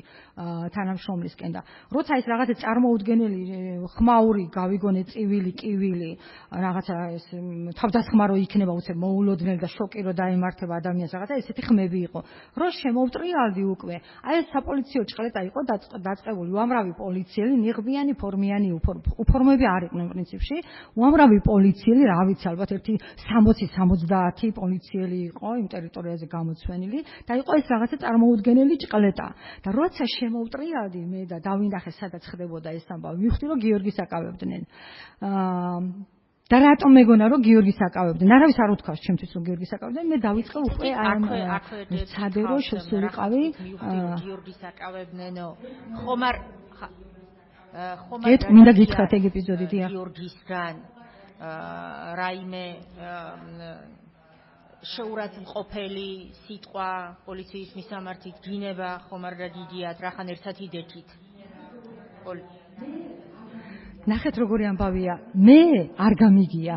თანამშრომლისკენ და როცა ის რაღაცა წარმოუდგენელი ხმაური გავიგონე წივილი კივილი რაღაცა ეს თავდასხმა რო იქნება უცებ მოულოდნელი და შოკი რო დაემართება ადამიანს რაღაცა ესეთი ხმები იყო რო შემოვტრიალდი უკვე აი ეს sapolitsio ჭყლეტა იყო დაწყებული უამრავი პოლიციელი ნიღბიანი ფორმიანი უფორმოები არ იყვნენ პრინციპში უამრავი პოლიციელი რა ვიცი ალბათ ერთი 60-70 პოლიციელი იყო იმ ტერიტორიაზე გამოცვენილი და იყო ეს რაღაცა წარმოუდგენელი ჭყლეტა და როცა შემოვტრიალდი მე და დავინახე სადაც ხდებოდა ეს ამბავი მივხვდი რომ გიორგის აკავებდნენ და რატომ მეგონა რომ გიორგის აკავებდნენ არავის არ უთქვას ჩემთვის რომ გიორგის აკავებდნენ მე დავიწყე უკვე ამ ცადე რომ შესულიყავი გიორგის აკავებდნენო ხომ არ მინდა გითხრათ ეგ ეპიზოდი დიახ გიორგისგან რაიმე შეურაცხმყოფელი სიტყვა პოლიციის მისამართით გინება ხომ არ გაგიგიათ რახან ერთად იდექით ნახეთ როგორი ამბავია მე არ გამიგია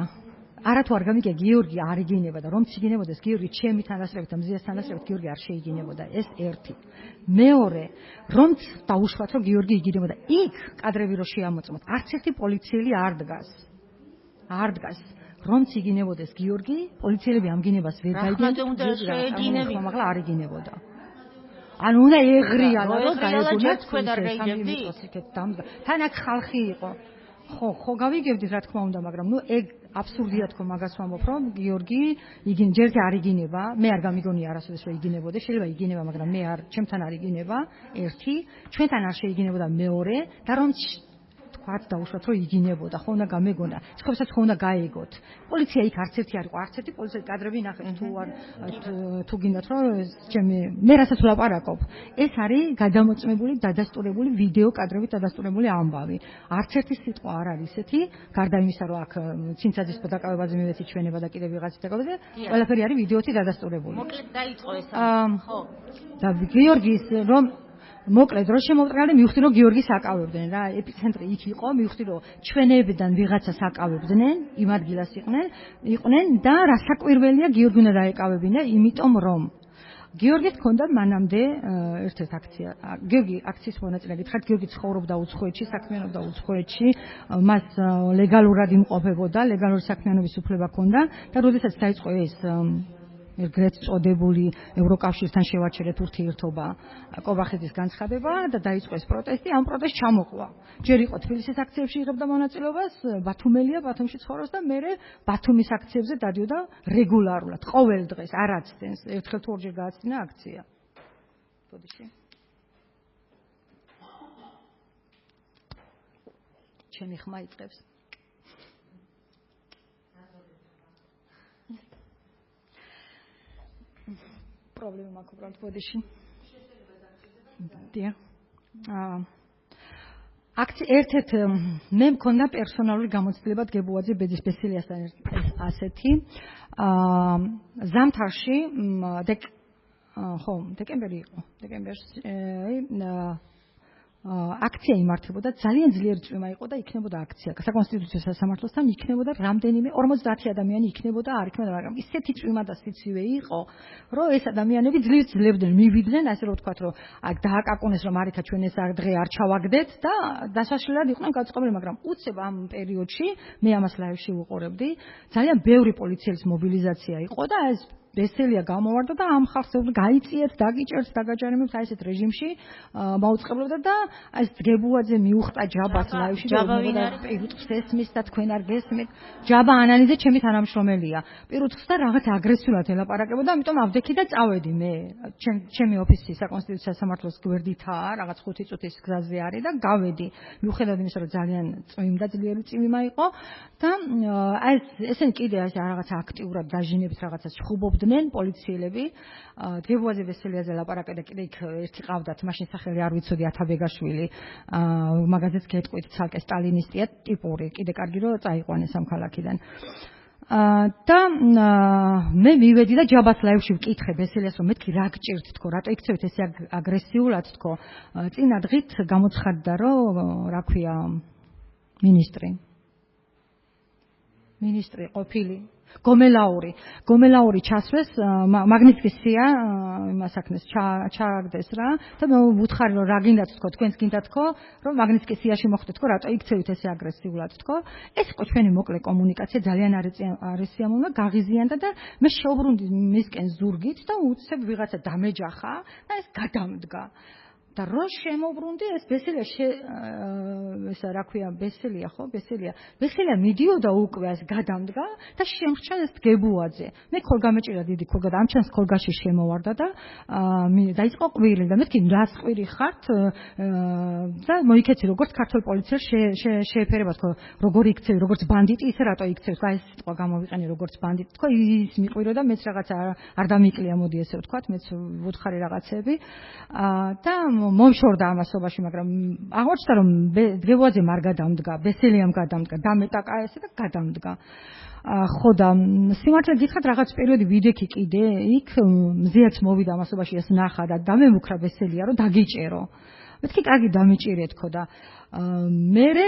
არათუ არ გამიგია გიორგი არ იგინება და რომ ციგინებოდეს გიორგი ჩემი თანასწრებით და მზიას თანასწრებით გიორგი არ შეიგინებოდა ეს ერთი მეორე რომ დაუშვათ რომ გიორგი იგინებოდა იქ კადრები რო შეამოწმოთ არც ერთი პოლიციელი არ დგას რომ ციგინებოდეს გიორგი პოლიციელები ამ გინებას ვერ გაიგინებდა მაგრამ არ იგინებოდა ანუ უნდა ეღრიალა რომ გაიგონოთ თქვენ არ გაიგებდით თან აქ ხალხი იყო ხო გავიგებდით რა თქმა უნდა მაგრამ ნუ ეგ აბსურდია თქო მაგას ვამბობ რომ გიორგი ჯერჯერობით არ იგინება მე არ გამიგონია არასოდეს რომ იგინებოდა შეიძლება იგინება მაგრამ მე არ ჩემთან არ იგინება ერთი ჩვენთან არ შეიგინებოდა მეორე და რომ თქვათ დაუშვათ რომ იგინებოდა ხო უნდა გამეგონა სხვასაც ხო უნდა გაეგოთ პოლიცია იქ არც ერთი არ იყო არც ერთი პოლიცია კადრები ნახეთ თუ გინდათ რომ ჩემი მე რასაც ვლაპარაკობ ეს არის გადამოწმებული დადასტურებული ვიდეო კადრებით დადასტურებული ამბავი არც ერთი სიტყვა არ არის ესეთი გარდა იმისა რომ აქ ცინცაძის დაკავებაზე მივეცი ჩვენება და კიდევ ვიღაცის დაკავებაზე ყველაფერი არის ვიდეოთი დადასტურებული მოკლედ დაიწყო ეს ხო და გიორგის რომ მოკლედ რო შემოვტრიალდი მივხვდი რომ გიორგის აკავებდნენ რა ეპიცენტრი იქ იყო მივხვდი რომ ჩვენებიდან ვიღაცას აკავებდნენ იმ ადგილას იყვნენ და რასაკვირველია გიორგი უნდა დაეკავებინა იმიტომ რომ გიორგის ჰქონდა მანამდე ერთ-ერთი აქცია გიორგი აქციის მონაწილე გითხარით გიორგი ცხოვრობდა უცხოეთში საქმიანობდა უცხოეთში მას ლეგალურად იმყოფებოდა ლეგალური საქმიანობის უფლება ჰქონდა და როდესაც დაიწყო ეს ეგრეთ წოდებული ევროკავშირთან შევაჩერეთ ურთიერთობა კობახეთის განცხადება და დაიწყეს პროტესტი. ამ პროტესტს ჩამოყვა. ჯერ იყო თბილისის აქციებში იღებდა მონაწილეობას, ბათუმელია, ბათუმში ცხოვრობს და მერე ბათუმის აქციებზე დადიოდა რეგულარულად, ყოველ დღეს, არაცდენს, ერთხელ თუ ორჯერ გააცდინა აქცია. ბოდიში. ჩემი ხმა იწყებს. პრობლემა მაქვს უბრალოდ ბოდიში. დიახ. ერთ-ერთ მე მქონდა პერსონალური გამოცდილება დგებუაძე ბეძის ბესელიასთან ასეთი. ზამთარში დეკემბერი იყო. დეკემბერში აქცია იმართებოდა, ძალიან ძლიერი წვიმა იყო და იქნებოდა აქცია. საკონსტიტუციო სასამართლოსთან იქნებოდა რამდენიმე 50 ადამიანი იქნებოდა, არ იქნებოდა, მაგრამ ისეთი წვიმა და სიცივე იყო, რომ ეს ადამიანები ძლივდნენ, მივიდნენ, ასე რომ ვთქვათ, რომ დააკაკუნეს, რომ არიქა ჩვენ ეს დღე არ ჩავაგდეთ და დასაშლელად იყვნენ გაწყობილი, მაგრამ უცებ ამ პერიოდში მე ამას ლაივში ვუყურებდი, ძალიან ბევრი პოლიციელის მობილიზაცია იყო და ეს ბესელია გამოვარდა და ამ ხალხს გაიწიეთ, დაგიჭერთ, დაგაჯერებთ აი ესეთ რეჟიმში მაუწყებლებდა და ეს დგებუაძე მიუხტა ჯაბას ლაივში და პირუტყს ესმის და თქვენ არ გესმით. ჯაბა ანანიძე ჩემი თანამშრომელია. პირუტყს და რაღაც აგრესიულად ელაპარაკებოდა, ამიტომ ავდექი და წავედი მე. ჩემი ოფისი საკონსტიტუციო სასამართლოს გვერდითაა, რაღაც 5 წუთის გზაზე არის და გავედი. მიუხედავად იმისა, რომ ძალიან წვიმდა, ძლიერი წვიმა იყო და ესენი კიდე რაღაც აქტიურად დაჟინებით რაღაცას ხუბობდნენ პოლიციელები. დგებუაძე ბესელიაზე ლაპარაკობდა კიდე იქ ერთი ყავდათ, მაშინ სახელი არ ვიცოდი ათაბეგაშვილი. მაგაზეც გეტყვით, ცალკე სტალინისტია ტიპური, კიდე კარგი რომ წაიყვანეს ამ ქალაქიდან. და მე მივედი და ჯაბას ლაივში ვკითხე ბესელიას, რომ მეთქი რა გჭირთ თქო, რატო იქცევით ესე აგრესიულად თქო. წინა დღით გამოცხადდა, რომ რა ქვია მინისტრი ყოფილი გომელაური ჩასვეს, მაგნიცკის სია იმას აქნეს ჩააგდეს რა და მე ვუთხარი რომ რა გინდათ თქო, თქვენს გინდათ თქო, რომ მაგნიცკის სიაში მოხდეთ თქო, რატო იქცევით ესე აგრესიულად თქო. ეს იყო ჩვენი მოკლე კომუნიკაცია, ძალიან არის სიამოვნება, გაღიზიანდა და მე შეუბრუნდი მისკენ ზურგით და უცებ ვიღაცა დამეჯახა და ეს გადამდგა. და რო შემოbrunდი ეს ბესელია ესა რა ქვია ბესელია მიდიოდა უკვე ეს გადამდგა და შემრჩა ეს დგებუაძე. მე ქოლგამეჭირა დიდი ქოლგა და ამ ჩანს ქოლგაში შემოვარდა და დაიწყო ყვირილი და მეთქი რას ყვირი ხართ და მოიქეცი როგორც ქართულ პოლიციას შეეფერება თქო როგორ იქცევი როგორც ბანდიტი ისე რატო იქცევს და ეს სიტყვა გამოვიყენი როგორც ბანდიტი თქო ის მიყვირო და მეც რაღაც არ დამიკლია მოდი ესე ვთქვათ მეც ვუთხარი რაღაცები და მომშორდა ამასობაში, მაგრამ აღმოჩნდა რომ დგებუაძემ არ გადამდგა, ბესელიამ გადამდგა, დამეტაკა ესე და გადამდგა. ხო და სიმართლე გითხრათ რაღაც პერიოდი ვიდექი კიდე იქ მზეაც მოვიდა ამასობაში ეს ნახა და დამემუქრა ბესელია რომ დაგიჭერო. მეთქი კარგი დამიჭირე თქო და მერე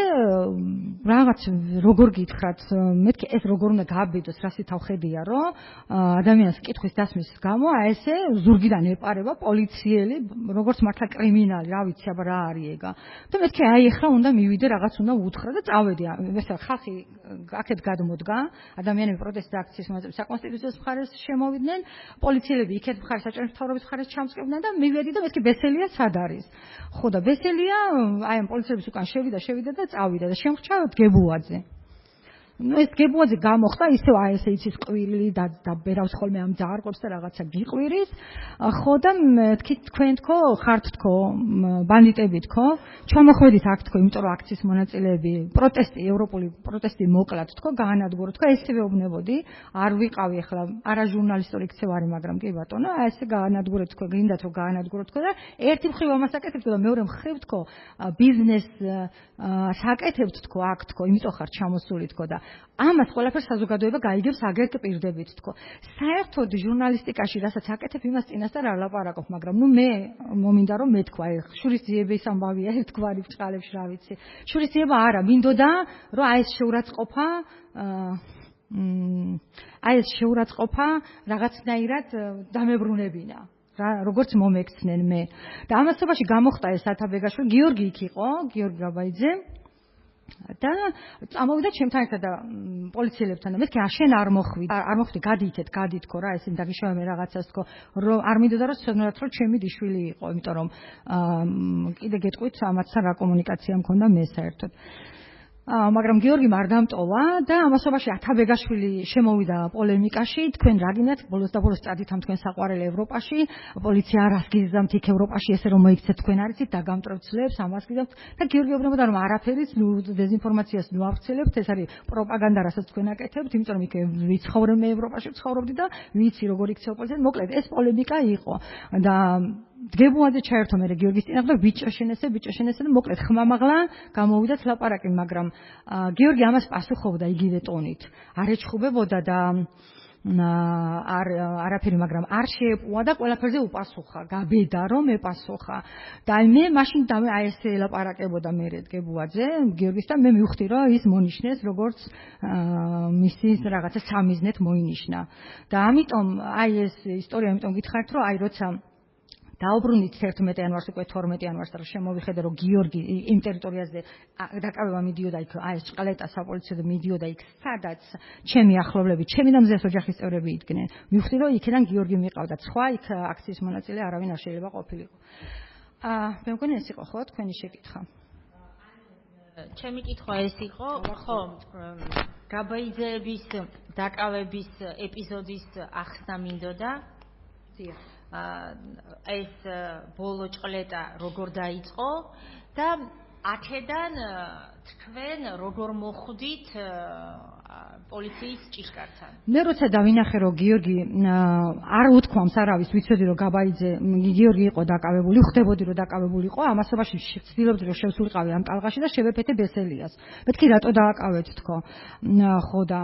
რაღაც როგორ გითხრათ, მეთქი ეს როგორ უნდა გააბედოს, რასი თავხედია, რომ ადამიანს კითხვის დასმის გამო ესე ზურგიდან ეპარება პოლიციელი, როგორც მართლა კრიმინალი, რა ვიცი, აბა რა არის ეგა. და მეთქი აი ეხლა უნდა მივიდე, რაღაც უნდა უთხრა და წავედი. ესე ხალხი აქეთ გადმოდგა, ადამიანები პროტესტის აქციის მონაწილეები საკონსტიტუციოს მხარეს შემოვიდნენ, პოლიციელები იქეთ მხარეს, საჭიროების მთავრობის მხარეს ჩამწკებდნენ და მივედი და მეთქი ბესელია სად არის. ხო და ბესელია აი ამ პოლიციელების უკან შევიდა და წავიდა და შემრჩა დგებუაძე. ეს დგებუაძე გამოხდა ისევ აი ესე იცის ყვირილი და ბერავს ხოლმე ამ ძაღარყოფს და რაღაცა გიყვირის. ხო და მეთქი თქვენ თქო ხართ თქო ბანდიტები თქო ჩამოხვედით აქ თქო, იმიტომ რომ აქციის მონაწილეები ევროპული პროტესტი მოკლათ თქო გაანადგურო თქო ესე ვეუბნებოდი, არ ვიყავი ახლა არა ჟურნალისტური იქცევ არის, მაგრამ კი ბატონო აი ესე გაანადგურეთ თქო, გინდათ რომ გაანადგუროთ თქო და ერთი მხრივ ამას აკეთებთ და მეორე მხრივ თქო ბიზნეს საკეთებთ თქო აქ თქო, იმიტომ ხარ ჩამოსული თქო და ამას ყველაფერს საზოგადოება გაიგებს აგერ პირდებით თქო. საერთოდ ჟურნალისტიკაში რასაც აკეთებ იმას წინასწარ არ ლაპარაკობ, მაგრამ ნუ მე მომინდა რომ მეთქვა შურისძიების ამბავია ერთგვარი ბჭყალებში რა ვიცი. შურისძიება არა, მინდოდა რომ აი ეს შეურაცხყოფა რაღაცნაირად დამებრუნებინა. როგორც მომექცნენ მე. და ამასობაში გამოხდა ეს ათაბეგაშვილი, გიორგი იქ იყო, გიორგი გაბაიძე. და წამოვიდა ჩემთან ერთად და პოლიციელებთან და მეთქი შენ არ მოხვდი გადი თქო რა ესე დაგიშვა მე რაღაცას თქო რომ არ მინდოდა რომ ცოდნათ რომ ჩემი დიშვილი იყო იმიტომ რომ კიდე გეტყვით ამათთან რა კომუნიკაცია მქონდა მე საერთოდ მაგრამ გიორგი არ დამტოვა და ამასობაში ათაბეგაშვილი შემოვიდა პოლემიკაში თქვენ რა გინდათ ბოლოს და ბოლოს წადით ამ თქვენ საყვარელ ევროპაში პოლიცია არას გიზამთ იქ ევროპაში ესე რომ მოიქცეთ თქვენ არიცით და გამტრევცლებს ამას გიზამთ და გიორგი ეუბნებოდა რომ არაფერიც დეზინფორმაციას ნუავრცელებთ ეს არის პროპაგანდა რასაც თქვენ აკეთებთ იმიტომ რომ იქ ვიცხოვრე მე ევროპაში ვცხოვრობდი და ვიცი როგორ იქცევა პოლიცია მოკლედ ეს პოლემიკა იყო და დგებუაძე ჩაერთო მე გიორგის წინააღმდეგ და ბიჭო შენესე და მოკლედ ხმამაღლა გამოვიდა ლაპარაკი მაგრამ გიორგი ამას პასუხობდა იგივე ტონით არ ეჩხუბებოდა და არაფერი მაგრამ არ შეეპუა და ყველაფერზე უპასუხა გაბედა რომ ეპასუხა და აი მე მაშინ აი ესე ლაპარაკებოდა მე დგებუაძე გიორგის და მე მივხვდი რომ ის მონიშნეს როგორც მისი რაღაცა სამიზნეთ მოინიშნა და ამიტომ აი ეს ისტორია ამიტომ გითხარით რომ აი როცა დაუბრუნდით 11 იანვარს უკვე 12 იანვარს და შემოვიხედე რომ გიორგი იმ ტერიტორიაზე დაკავება მიდიოდა იქ აი ეს ჭყალეტა საპოლიციო და მიდიოდა იქ სადაც ჩემი ახლობლები ჩემი და მზეს ოჯახის წევრები იდგნენ მივხვდი რომ იქიდან გიორგი მიყავდა სხვა იქ აქციის მონაწილე არავინ არ შეიძლება ყოფილიყო მე მგონი ეს იყო ხო თქვენი შეკითხვა ჩემი კითხვა ეს იყო ხო გაბაიძეების დაკავების ეპიზოდის ახსნა მინდოდა ეს ბოლო ჭყლეტა როგორ დაიწყო და აქედან თქვენ როგორ მოხვდით პოლიციის ჭიშკართან მე როცა დავინახე რომ გიორგი არ უთქვამს არავის ვიცოდი რომ გაბაიძე გიორგი იყო დაკავებული ხვდებოდი რომ დაკავებული იყო ამასობაში ვცდილობდი რომ შევსულიყავი ამ ტალღაში და შევეფეთე ბესელიას მეთქი რატო დააკავეთ თქო ხო და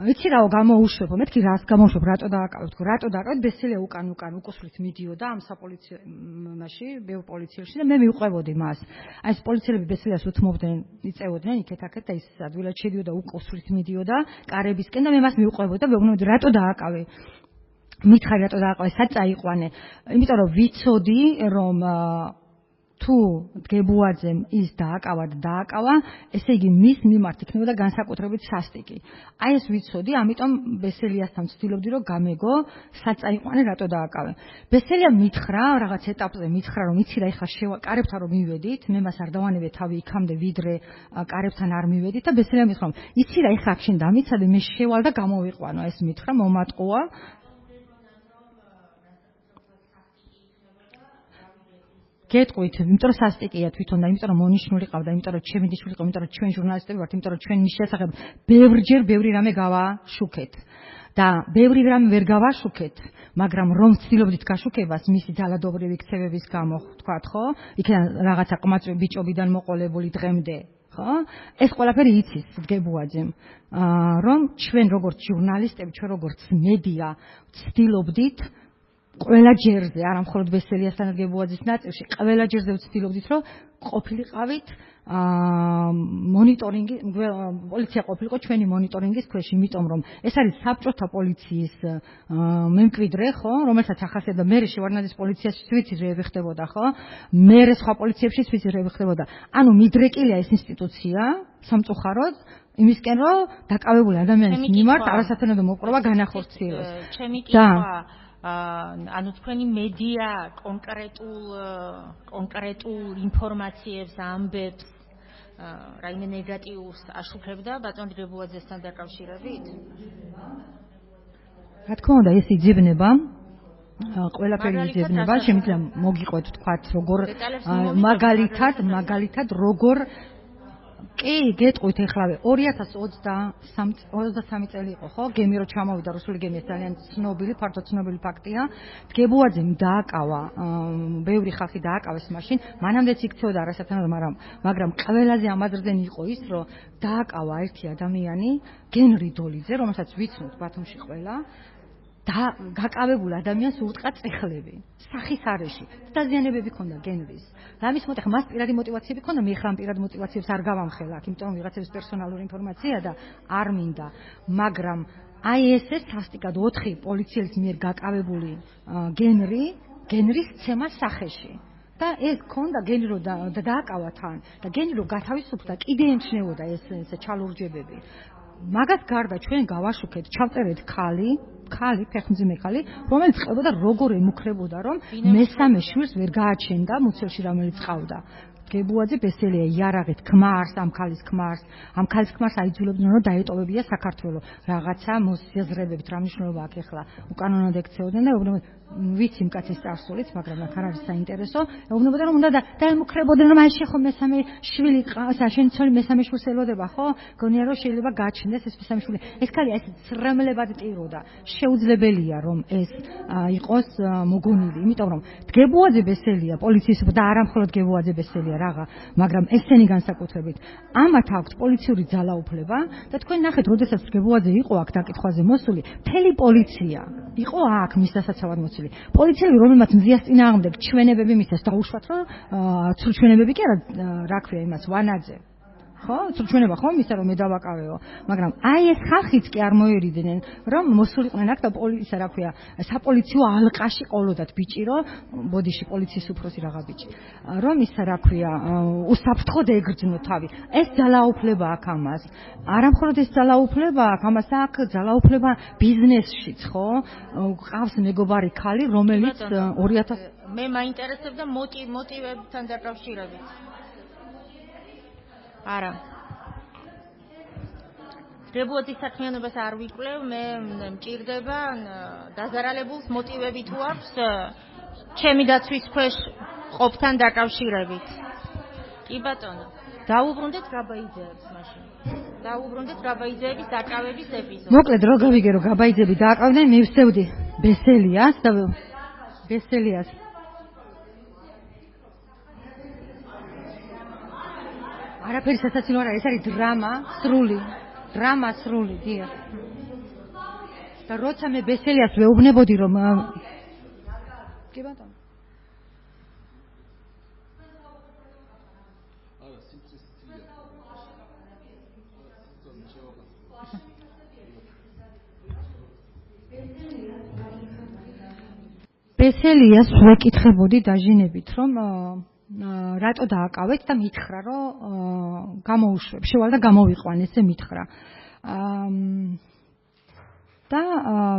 ვიცი რაო გამოუშვებო მეთქი რას გამოუშვებ რატო დააკავეთ ბესელია უკან უკუსვლით მიდიოდა ამ საპოლიციო მაში ბევრ პოლიციელში და მე მივყვებოდი მას აი ეს პოლიციელები ბესელიას უთმობდნენ იწევოდნენ იქეთ-აქეთ და ის ადვილად შედიოდა უკუსვლით მიდიოდა კარებისკენ და მე მას მივყვებოდი და ვეუბნებოდი რატო დააკავე მითხარი რატო დააკავე სად წაიყვანე იმიტომ რომ ვიცოდი რომ თუ დგებუაძემ ის დააკავა ესე იგი მის მიმართ იქნებოდა განსაკუთრებით სასტიკი აი ეს ვიცოდი ამიტომ ბესელიასთან ვცდილობდი რომ გამეგო სად წაიყვანე რატო დააკავე ბესელია მითხრა რაღაც ეტაპზე რომ იცი რა ეხლა კარებთან რომ მივედით მე მას არ დავანებე თავი იქამდე ვიდრე კარებთან არ მივედით და ბესელია მითხრა იცი რა ეხლა აქ შენ დამიცადე მე შევალ და გამოვიყვანო ეს მითხრა მომატყუა გეტყვით, იმიტომ რომ სასტიკია თვითონ და იმიტომ რომ მონიშნული ყავდა, იმიტომ რომ ჩემი დიშვილი ყავდა, იმიტომ რომ ჩვენ ჟურნალისტები ვართ, იმიტომ რომ ჩვენ მის შესახებ ბევრი რამე გავაშუქეთ. და ბევრი რამე ვერ გავაშუქეთ, მაგრამ რომ ვცდილობდით გაშუქებას მისი ძალადობრივი ქცევების გამო, თქვათ, ხო? იქიდან რაღაცა ყმაწვი ბიჭობიდან მოყოლებული დღემდე, ხო? ეს ყველაფერი იცის დგებუაძემ, რომ ჩვენ როგორც ჟურნალისტები, ჩვენ როგორც მედია ვცდილობდით ყველა ჯერზე, არა მხოლოდ ბესელიასთან დგებუაძის ნაწილში, ყველა ჯერზე ვცდილობდით, რომ ყოფილიყავით მონიტორინგი, პოლიცია ყოფილიყო ჩვენი მონიტორინგის ქვეშ, იმიტომ რომ ეს არის საბჭოთა პოლიციის მემკვიდრე, ხო, რომელსაც ახასიათებდა მე შევარდნაძის პოლიციაში ვიცი რები ხდებოდა, ხო? მე სხვა პოლიციებში ვიცი რები ხდებოდა. ანუ მიდრეკილია ეს ინსტიტუცია სამწუხაროდ იმისკენ რომ დაკავებული ადამიანის მიმართ არასათანადო მოპყრობა განახორციელოს. ჩემი კითხვა ანუ თქვენი მედია კონკრეტულ ინფორმაციებს ამბებს რაიმე ნეგატიურს აშუქებდა ბატონ დგებუაძესთან დაკავშირებით? რა თქმა უნდა, ეს იძებნება ყველაფერი იძებნება, შემიძლია მოგიყვეთ თქვათ როგორ მაგალითად როგორ კი, გეტყვით ეხლავე 2023 წელი იყო, ხო? გემი რო ჩამოვიდა რუსული გემი, ეს ძალიან ცნობილი, ფართო ცნობილი ფაქტია. დგებუაძემ დააკავა, ბევრი ხალხი დააკავეს მაშინ, მანამდეც იქცეოდა არასათანადო, მაგრამ ყველაზე ამაძრდენი იყო ის, რომ დააკავა ერთი ადამიანი, გენრი დოლიძე, რომელსაც ვიცნობთ ბათუმში ყველა. და გაკავებულ ადამიანს უტყა წეხლები სახის არეში დაზიანებები ქონდა გენრის რამის მოტეხა მას პირადი мотиваციები ქონდა მე ხამ პირადი мотиваციებს არ გავამხელა აქ იმიტომ რომ ვიღაცების პერსონალური ინფორმაცია და არ მინდა მაგრამ აი ესე სასტიკად 4 პოლიციელის მიერ გაკავებული გენრის ცემა სახეში და ეს ქონდა გენი რომ დააკავა თან და გენი რომ გათავისუფლდა კიდე ემჩნეოდა ეს ჩალურჯებები. მაგას გარდა ჩვენ გავაშუქეთ, ჩავწერეთ ხალი, ფეხმძიმე ხალი, რომელიც ყებოდა როგორ ემუქრებოდა, რომ მესამე შვილს ვერ გააჩენდა მუცელში, რომელიც ყავდა. გებუაძე ბესელია იარაღით ქმარს, ამ ხალის ქმარს აიძულებდნენ რომ დაეტოვებია საქართველო. რაღაცა მოსაზრებებით რა მნიშვნელობა აქვს ახლა. უკანონოდ ექცეოდნენ და ეუბნებოდნენ ვიცი იმ კაცის წარსულიც, მაგრამ აქ არ არის საინტერესო. ეუბნებოდნენ რომ უნდა დაემუქრებოდნენ რომ აი შეხო მესამე შვილი ყავს, შენ ცოლი მესამე შვილს ელოდება, ხო? გონია რომ შეიძლება გააჩნდეს ეს მესამე შვილი. ეს ხალი ეს სრემლებად ტიროდა. შეუძლებელია რომ ეს იყოს მოგონილი, იმიტომ რომ გებუაძე ბესელია პოლიციის და არა მხოლოდ გებუაძე ბესელია რაღა, მაგრამ ესენი განსაკუთრებით ამათ აქვთ პოლიციური ძალაუფლება და თქვენ ნახეთ, როდესაც გებუაძე იყო აქ დაკითხვაზე მოსული, მთელი პოლიცია იყო აქ მის დასაცავად მოცული. პოლიციელი, რომელმაც მზიას წინააღმდეგ ჩვენებები მისცეს, დაუშვათ, რომ ჩვენებები კი არა, რა ქვია იმას, ვანაძე. ხო, ჩვენება ხომ ისა რომ მე დავაკავეო, მაგრამ აი ეს ხალხიც კი არ მოერიდნენ, რომ მოსულიყვნენ აქ და ისა რა ქვია, საპოლიციო ალყაში ყოლოდათ ბიჭი, რომ ბოდიში პოლიციის უფროსი რაღა ბიჭი, რომ ისა რა ქვია, უსაფრთხოდ ეგრძნო თავი. ეს ძალაუფლება აქ ამას. არა მხოლოდ ეს ძალაუფლება აქ, ამას აქ ძალაუფლება ბიზნესშიც, ხო? ყავს მეგობარი ქალი, რომელიც 2000 მე მაინტერესებდა მოტივებთან დაკავშირებით. არა. გებუაძის საქმიანობას არ ვიკვლევ, მე მჭირდება დაზარალებულს მოტივები თუ აქვს ჩემი დაცვის ქვეშ ყოფთან დაკავშირებით. კი ბატონო. დაუბრუნდეთ გაბაიძეებს მაშინ. დაუბრუნდეთ გაბაიძეების დაკავების ეპიზოდი. მოკლედ რო გავიგე რომ გაბაიძეები დააკავდნენ, მე ვსწევდი ბესელიას და ბესელიას არაფერი სასაცილო არ არის, ეს არის დრამა სრული, დიახ. და როცა მე ბესელიას ვეუბნებოდი რომ კი ბატონო. ბესელიას ვეკითხებოდი დაჟინებით, რომ რატო დააკავეთ და მითხრა რომ გამოუშვებ, შევალ და გამოვიყვან, ესე მითხრა. და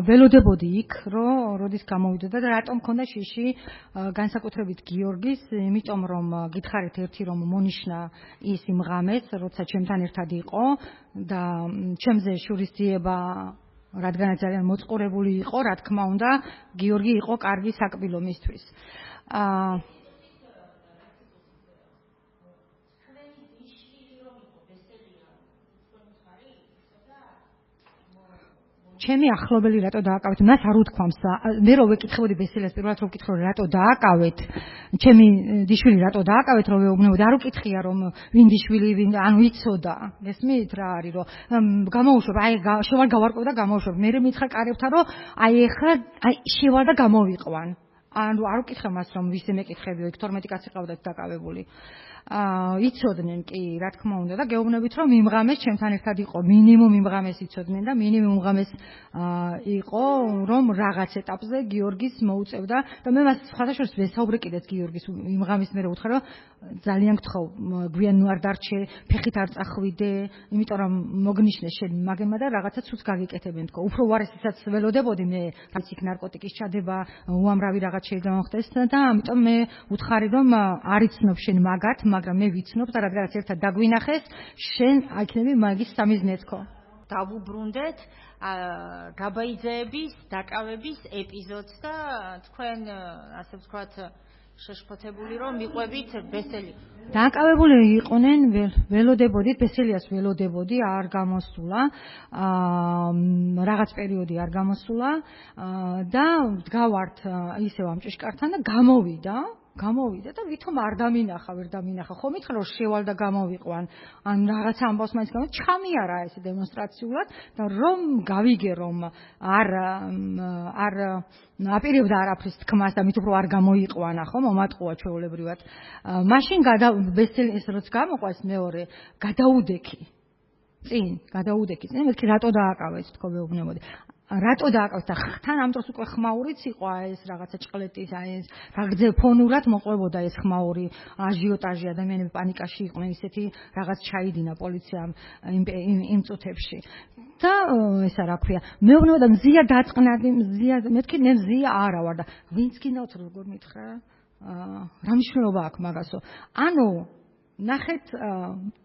ველოდებოდი იქ, რომ როდის გამოვიდოდა და რატომ მქონდა შიში განსაკუთრებით გიორგის, იმიტომ რომ გითხარით ერთი რომ მონიშნა ის იმ ღამეს, როცა ჩემთან ერთად იყო და ჩემზე შურისძიება რადგანაც ძალიან მოწყურებული იყო, რა თქმა უნდა, გიორგი იყო კარგი საკბილო მისთვის. ჩემი ახლობელი რატო დააკავეთ? მას არ უთქვამს. მე რო ვეკითხებოდი ბესელიას პირველად რო ვკითხო რატო დააკავეთ? ჩემი დიშვილი რატო დააკავეთ რო ვეუბნებოდი? არ უკითხია რომ ვინ დიშვილი, ვინ, ანუ იცოდა. ესმით რა არის რომ გამოუშვებ, აი შევალ გავარკვევ და გამოუშვებ. მე მითხრა კარებთან რომ აი ეხლა აი შევალ და გამოვიყვან. ანუ არ უკითხე მას რომ ვისე მეკითხებიო, იქ 12 კაცი ყავდათ დაკავებული. იცოდნენ კი, რა თქმა უნდა და გეუბნებით რომ იმ ღამეს ჩემთან ერთად იყო, მინიმუმ იმ ღამეს იცოდნენ და მინიმუმ ღამეს იყო რომ რაღაც ეტაპზე გიორგის მოუწევდა და მე მას სხვადასხვა ვესაუბრე კიდეც გიორგის იმ ღამეს მე ვუთხრა რომ ძალიან გთხოვ გვიან ნუ არ დარჩე, ფეხით არ წახვიდე, იმიტომ რომ მოგნიშნე შენ მაგემა და რაღაცა ცუც გაგიკეთებენ თქო. უფრო უარესისაც ველოდებოდი მე, რაც იქ ნარკოტიკის ჩადება, უამრავი რაღაც შეიძლება მოხდეს და ამიტომ მე ვუთხარი რომ არ იცნობ შენ მაგათ, მაგრამ მე ვიცნობ და რადგანაც ერთად დაგვინახეს, შენ აქნები მაგის სამიზნეთქო. დავუბრუნდეთ გაბაიძეების დაკავების ეპიზოდს და თქვენ ასე ვთქვათ შეშფოთებული რომ მიყვებით ბესელი. დაკავებული იყვნენ, ველოდებოდით, ბესელიას ველოდებოდი, არ გამოსულა, რაღაც პერიოდი არ გამოსულა და ვდგავართ ისევ ამ ჭიშკართან და გამოვიდა და ვითომ არ ვერ დამინახა. ხო მითხრა რომ შევალ და გამოვიყვან. ან რაღაცა ამბავს მაინც გამო ჩამიარა ეს დემონსტრაციულად და რომ გავიგე რომ არ აპირებდა არაფრის თქმას და მით უფრო არ გამოიყვანა, ხო, მომატყუა ჩვეულებრივად. მაშინ ბესელიას როც გამოყვას მეორე, გადაუდექი წინ, მეთქი რატო დააკავეს, თქო ვეუბნებოდი. რატო დააკავეს და თან ამ დროს უკვე ხმაურიც იყო ეს რაღაცა ჭყლეტის ეს რაგზე ფონურად მოყვებოდა ეს ხმაური აჟიოტაჟი ადამიანები პანიკაში იყვნენ ისეთი რაღაც ჩაიდინა პოლიციამ იმ წუთებში და ესა რა ქვია მეუბნება და მზია დაწყნადი მზია მეთქი მე მზია არა ვარ და ვინც გინდათ როგორ მითხრა რა მნიშვნელობა აქვს მაგასო ანუ ნახეთ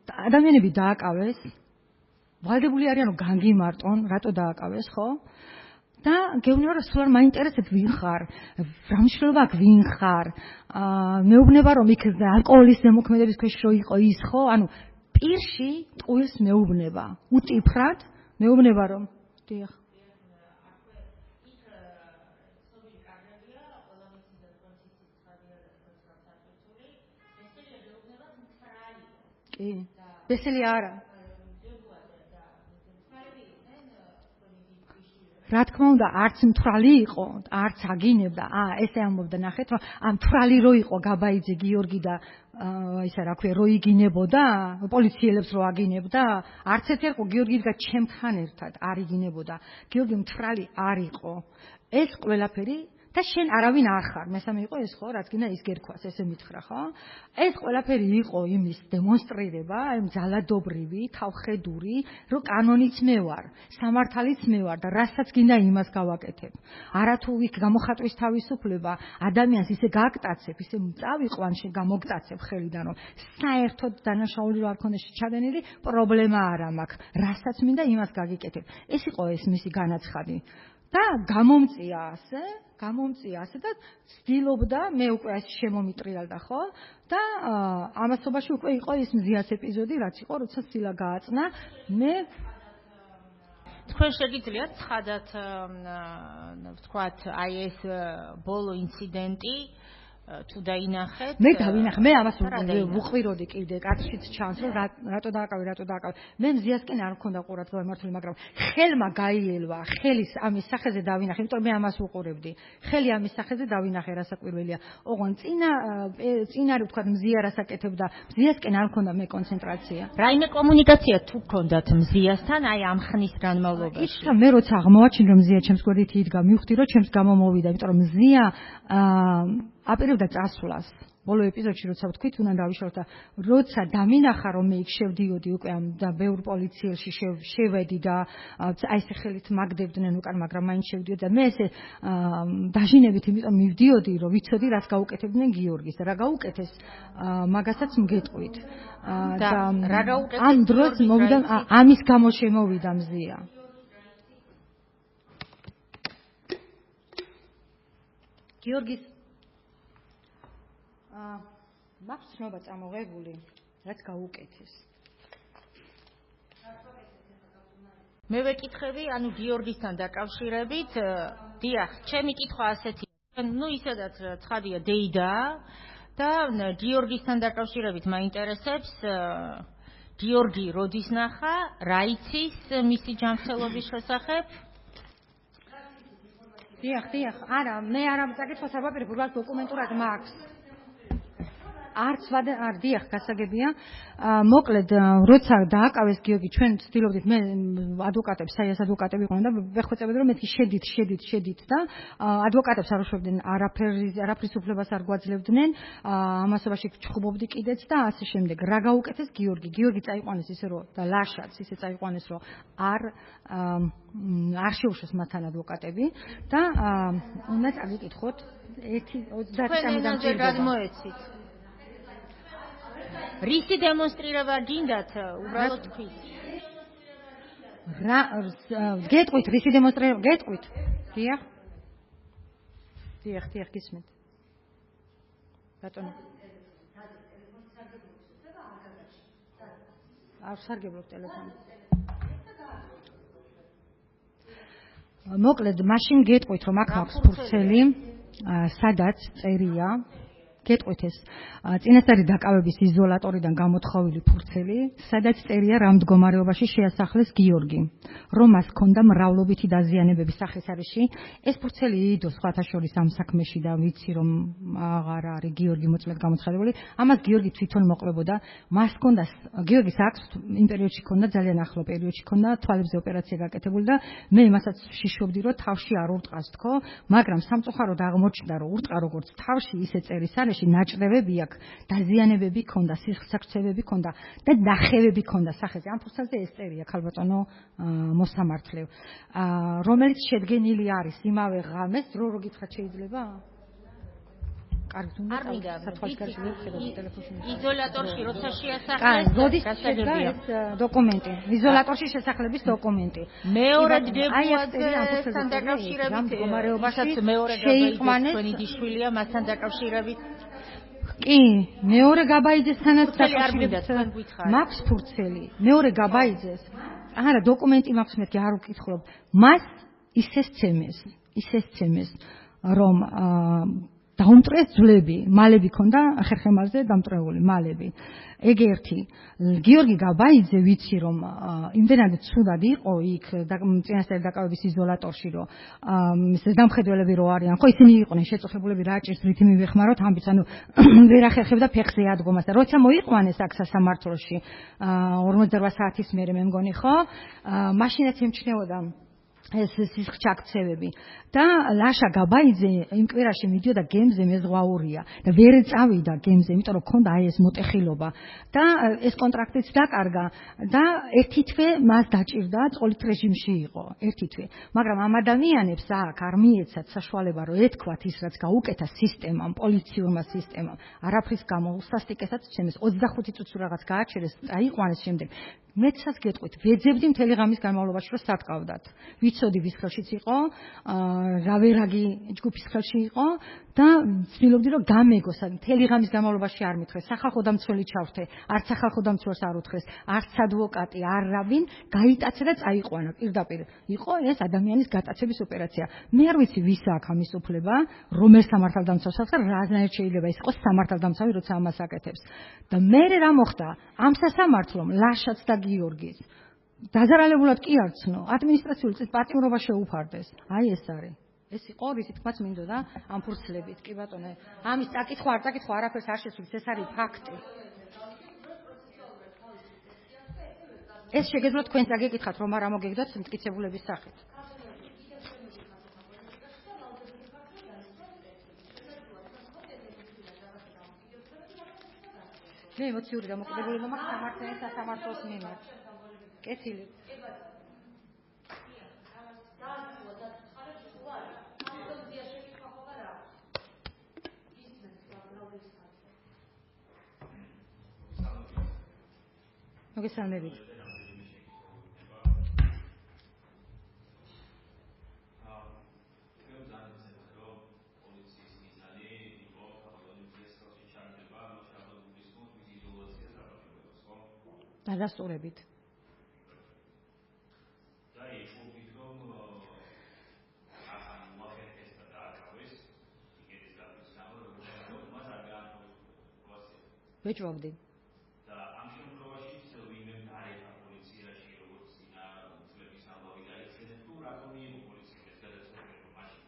ადამიანები დააკავეს ვალდებული არიანო განგიმარტონ რატო დააკავეს ხო და გეუბნება რომ სულ არ მაინტერესებს ვინ ხარ რა მნიშვნელობა აქვს ვინ ხარ მეუბნება რომ იქ ალკოჰოლის ზემოქმედების ქვეშ რო იყო ის ხო ანუ პირში ტყუილს მეუბნება უტიფრად მეუბნება რომ დიახ კი ბესელი არა რა თქმა უნდა არც მთვრალი იყო არც აგინებდა ესე ამბობდა ნახეთ რომ ამ მთვრალი რო იყო გაბაიძე გიორგი და ისა რა ქვია რო იგინებოდა პოლიციელებს რო აგინებდა არც ერთი იყო გიორგი და ჩემთან ერთად არ იგინებოდა გიორგი მთვრალი არ იყო ეს ყველაფერი და შენ არავინ არ ხარ მესამე იყო ეს ხო რაც გინდა ის გერქვას ესე მითხრა ხო ეს ყველაფერი იყო იმის დემონსტრირება აი ძალადობრივი თავხედური რომ კანონიც მე ვარ სამართალიც მე ვარ და რასაც გინდა იმას გავაკეთებ არათუ იქ გამოხატვის თავისუფლება ადამიანს ისე გააკტაცებ ისე წავიყვან შენ გამოგტაცებ ხელიდან რომ საერთოდ დანაშაული რო არ ქონდეს ჩადენილი პრობლემა არ მაქვს რასაც მინდა იმას გაგიკეთებ ეს იყო ეს მისი განაცხადი და გამომწია ასე და ცდილობდა მე უკვე ასე შემომიტრიალდა ხო და ამასობაში უკვე იყო ის მზიას ეპიზოდი რაც იყო როცა სილა გააწნა მე თქვენ შეგიძლიათ ცხადად ვთქვათ აი ეს ბოლო ინციდენტი თუ დაინახეთ მე დავინახე მე ამას ვუყვიროდი კიდე კაცშიც ჩანს რომ რატო დააკავე მე მზიასკენ არ მქონდა ყურადღება მართული მაგრამ ხელმა გაიელვა ხელის ამის სახეზე დავინახე იმიტომ რომ მე ამას ვუყურებდი ხელი ამის სახეზე დავინახე რასაკვირველია ოღონ წინარი ვთქვათ მზია რასაკეთებდა მზიასკენ არ მქონდა მე კონცენტრაცია რაიმე კომუნიკაცია თუ გქონდათ მზიასთან აი ამ ხნის განმავლობაში ისა მე როცა აღმოვაჩინე რომ მზია ჩემს გვერდით იდგა მივხვდი რომ ჩემს გამო მოვიდა იმიტომ რომ მზია აპირებდა წასვლას ბოლო ეპიზოდში როცა ვთქვით უნდა დავიშალოთ და როცა დამინახა რომ მე იქ შევდიოდი უკვე ამ და ბევრ პოლიციელში შევედი და აი ესე ხელით მაგდებდნენ უკან მაგრამ მაინც შევდიოდი და მე ესე დაჟინებით იმიტომ მივდიოდი რომ ვიცოდი რაც გაუკეთებდნენ გიორგის და რა გაუკეთეს მაგასაც მგეტყვით და რა გაუკეთეს ამ დროს მოვიდა ამის გამო შემოვიდა მზია გიორგის მაქვს ცნობა წამოღებული რაც გაუკეთეს მე ვეკითხები ანუ გიორგისთან დაკავშირებით დიახ ჩემი კითხვა ასეთია ნუ ისედაც ცხადია დეიდა და გიორგისთან დაკავშირებით მაინტერესებს გიორგი როდის ნახა რა იცის მისი ჯანმრთელობის შესახებ დიახ არა მე არ წაკითხავს არ ვაპირებ უბრალოდ დოკუმენტურად მაქვს არც არ დიახ გასაგებია მოკლედ როცა დააკავეს გიორგი ჩვენ ვცდილობდით მე ადვოკატებს საიას ადვოკატები იყვნენ და ვეხვეწებოდი რომ მეთქი შედით და ადვოკატებს არ უშვებდნენ არაფრის უფლებას არ გვაძლევდნენ ამასობაში ჩხუბობდი კიდეც და ასე შემდეგ რა გაუკეთეს გიორგი წაიყვანეს ისე რომ და ლაშაც ისე წაიყვანეს რომ არ შეუშვეს მათთან ადვოკატები და უნდა წაგიკითხოთ 1:30 წამიდან გადმოეცით რისი დემონსტრირება გინდათ უბრალოდ თქვით რა გეტყვით რისი დემონსტრირება გეტყვით დიახ გისმენთ ბატონო არ სარგებლობ ტელეფონი მოკლედ მაშინ გეტყვით რომ აქ მაქვს ფურცელი სადაც წერია გეტყვით ეს წინასწარი დაკავების იზოლატორიდან გამოთხოვილი ფურცელი, სადაც წერია რა მდგომარეობაში შეასახლეს გიორგი, რომ მას ჰქონდა მრავლობითი დაზიანებები სახესარეში. ეს ფურცელი იდო სხვათა შორის ამ საქმეში და ვიცი რომ აღარ არის გიორგი მოწმედ გამოცხადებული. ამას გიორგი თვითონ მოყლებოდა. მას ჰქონდა გიორგის აქვს იმ პერიოდში ჰქონდა ძალიან ახლო პერიოდში ჰქონდა თვალებზე ოპერაცია გაკეთებული და მე იმასაც შიშობდი რომ თავში არ ურტყას თქო, მაგრამ სამწუხაროდ აღმოჩნდა რომ ურტყა როგორც თავში ისე წერის არეში ნაჭრევები აქვს, დაზიანებები ჰქონდა, სისხლსაქცევები ჰქონდა და ნახევები ჰქონდა სახეზე. ამ ფურცელზე ეს წერია ქალბატონო მოსამართლევ, რომელიც შედგენილი არის იმავე ღამეს, დრო რო გითხრათ შეიძლება? კარგი, უნდა სათვალისკარში ვიხილოთ ტელეფონში. იზოლატორში როცა შეასახლეს, როდის შედგა ეს დოკუმენტი? იზოლატორში შესახლების დოკუმენტი. მეორე დებუაძესთან დაკავშირებით, მდგომარეობაში შეიყვანეს თქვენი დიშვილია მასთან დაკავშირებით. კი, მეორე გაბაიძესთანაც დაკავშირებით მაქვს ფურცელი. მეორე გაბაიძეს. არა, დოკუმენტი მაქვს მეთქი, არ ვკითხულობ. მას ისე სცემეს, რომ დაუმტრეს ძვლები, მალები ქონდა ხერხემალზე დამტრეული მალები. ეგ ერთი. გიორგი გაბაიძე ვიცი რომ იმდენად ცუდად იყო იქ წინასწარი დაკავების იზოლატორში, რომ ზედამხედველები რო არიან, ხო ისინი იყვნენ შეწუხებულები რა ჭირს რითი მივეხმაროთ, ამბიც ანუ ვერ ახერხებდა ფეხზე ადგომას და როცა მოიყვანეს აქ სასამართლოში 48 საათის მერე მე მგონი, ხო? მაშინაც ემჩნეოდა ეს სისხლჩაქცევები და ლაშა გაბაიძე იმ კვირაში მიდიოდა გემზე მეზღვაურია და ვერ წავიდა გემზე, იმიტომ რომ ქონდა აი ეს მოტეხილობა და ეს კონტრაქტიც დაკარგა და ერთი თვე მას დაჭირდა, წყოლით რეჟიმში იყო, ერთი თვე. მაგრამ ამ ადამიანებს აქ არ მიეცათ საშუალება რომ ეთქვათ ის რაც გაუკეთა სისტემამ, პოლიციურმა სისტემამ, არაფრის გამო უსასტიკესაც ჩემს 25 წუთს რაღაც გააჩერეს, აიყვანეს შემდეგ. მეცაც გეტყვით, ვეძებდი მთელი ღამის განმავლობაში რომ სატყავდათ. ვიცოდი ვის ხელშიც იყო, რავერაგი ჯგუფის ხელში იყო და ვცდილობდი რომ გამეგოს, მთელი ღამის განმავლობაში არ მითხრეს, სახალხო დამცველი ჩავრთე, არც სახალხო დამცველს არ უთხრეს, არც ადვოკატი, არ რაბინ, გაიტაცა და წაიყვანა პირდაპირ. იყო ეს ადამიანის გატაცების ოპერაცია. მე არ ვიცი ვის აქვს ამის უფლება, რომელ სამართალდამცავს აქვს და რაზნაირად შეიძლება ის იყოს სამართალდამცავი, როცა ამას აკეთებს. და მე რა მოხდა? ამ სასამართლომ ლაშაც და გიორგის დაზარალებულად კი არ ცნო, ადმინისტრაციული წესით პატიმრობა შეუფარდეს. აი ეს არის. ეს იყო რის თქმაც მინდოდა ამ ფურცლებით. კი ბატონო, ამის წაკითხვა არ წაკითხვა, არაფერს არ შესულს, ეს არის ფაქტი. ეს შეგეძლოთ თქვენს აგეკითხათ, რომ არა მოგეგდოთ მტკიცებულების სახით. მე ემოციური დამოკიდებული რომ მაქვს სამართლის სასამართლოს მიმართ. კეთილი. მოგესალმებით. დადასტურებით. ვეჭვობდი. და ამ შემთხვევაშიც ვინმე დაერქვა პოლიციაში, როგორც წინა წლების ამბავი დაიხსენეს, თუ რატომ მიიღო პოლიციამ ეს გადაწყვეტილება მაშინ?